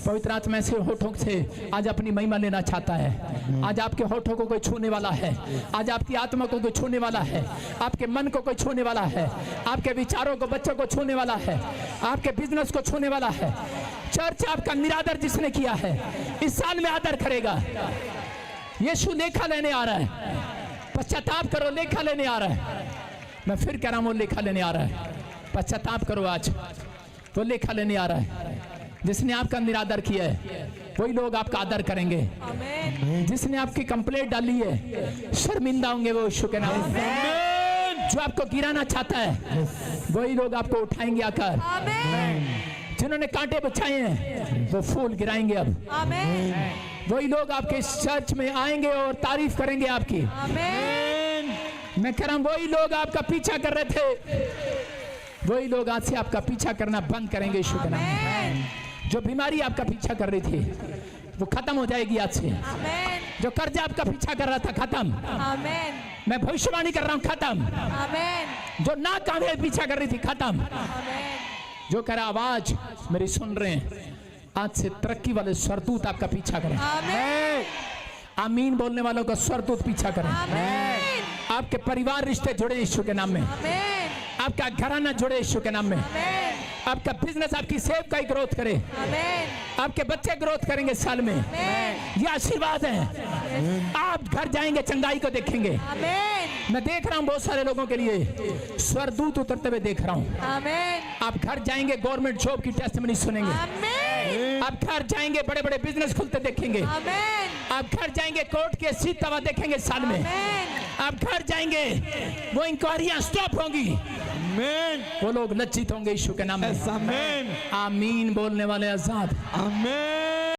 S1: पवित्र आत्मा ऐसे होठों से आज अपनी महिमा लेना चाहता है। आज आपके होठों को कोई छूने वाला है, आज आपकी आत्मा को कोई छूने वाला है, आपके मन को कोई छूने वाला है, आपके विचारों को, बच्चों को छूने वाला है, आपके बिजनेस को छूने वाला है। चर्च आपका निरादर जिसने किया है इस साल में आदर करेगा। यीशु लेखा लेने आ रहा है, पश्चाताप करो, लेखा लेने आ रहा है। मैं फिर कह रहा हूं, लेखा लेने आ रहा है। पश्चाताप करो, आज वो लेखा लेने आ रहा है। जिसने आपका निरादर किया है वही लोग आपका आदर करेंगे। जिसने आपकी कंप्लेंट डाली है शर्मिंदा होंगे वो यीशु के नाम में। जो आपको गिराना चाहता है वही लोग आपको उठाएंगे आकर। जिन्होंने कांटे बिछाए हैं वो फूल गिराएंगे। अब वही लोग आपके चर्च में आएंगे और तारीफ करेंगे आपकी। मैं कह रहा हूं, वही लोग आपका पीछा कर रहे थे वही लोग आज से आपका पीछा करना बंद करेंगे यीशु के नाम में। जो बीमारी आपका पीछा कर रही थी वो खत्म हो जाएगी आज से। जो कर्जा आपका पीछा कर रहा था खत्म। मैं भविष्यवाणी कर रहा हूं, खत्म। जो नाकामयाबी पीछा कर रही थी खत्म। जो कह रहा आवाज मेरी सुन रहे हैं, आज से तरक्की वाले स्वरदूत आपका पीछा करें। आमीन बोलने वालों का स्वरदूत पीछा करें। आपके परिवार रिश्ते जुड़े यीशु के नाम में। आपका घराना जुड़े यीशु के नाम में। आपका बिजनेस, आपकी सेवकाई ग्रोथ करे। आपके बच्चे ग्रोथ करेंगे साल में। ये आशीर्वाद है। आप घर जाएंगे चंगाई को देखेंगे। मैं देख रहा हूँ बहुत सारे लोगों के लिए स्वरदूत उतरते हुए देख रहा हूँ। आप घर जाएंगे गवर्नमेंट जॉब की टेस्टिमनी सुनेंगे। आप घर जाएंगे बड़े बड़े बिजनेस खुलते देखेंगे। आप घर जाएंगे कोर्ट के सीट तवा देखेंगे साल में। आप घर जाएंगे वो इंक्वायरियां स्टॉप होंगी। वो लोग लज्जित होंगे यीशु के नाम में। आमीन बोलने वाले आजाद।
S2: आमीन।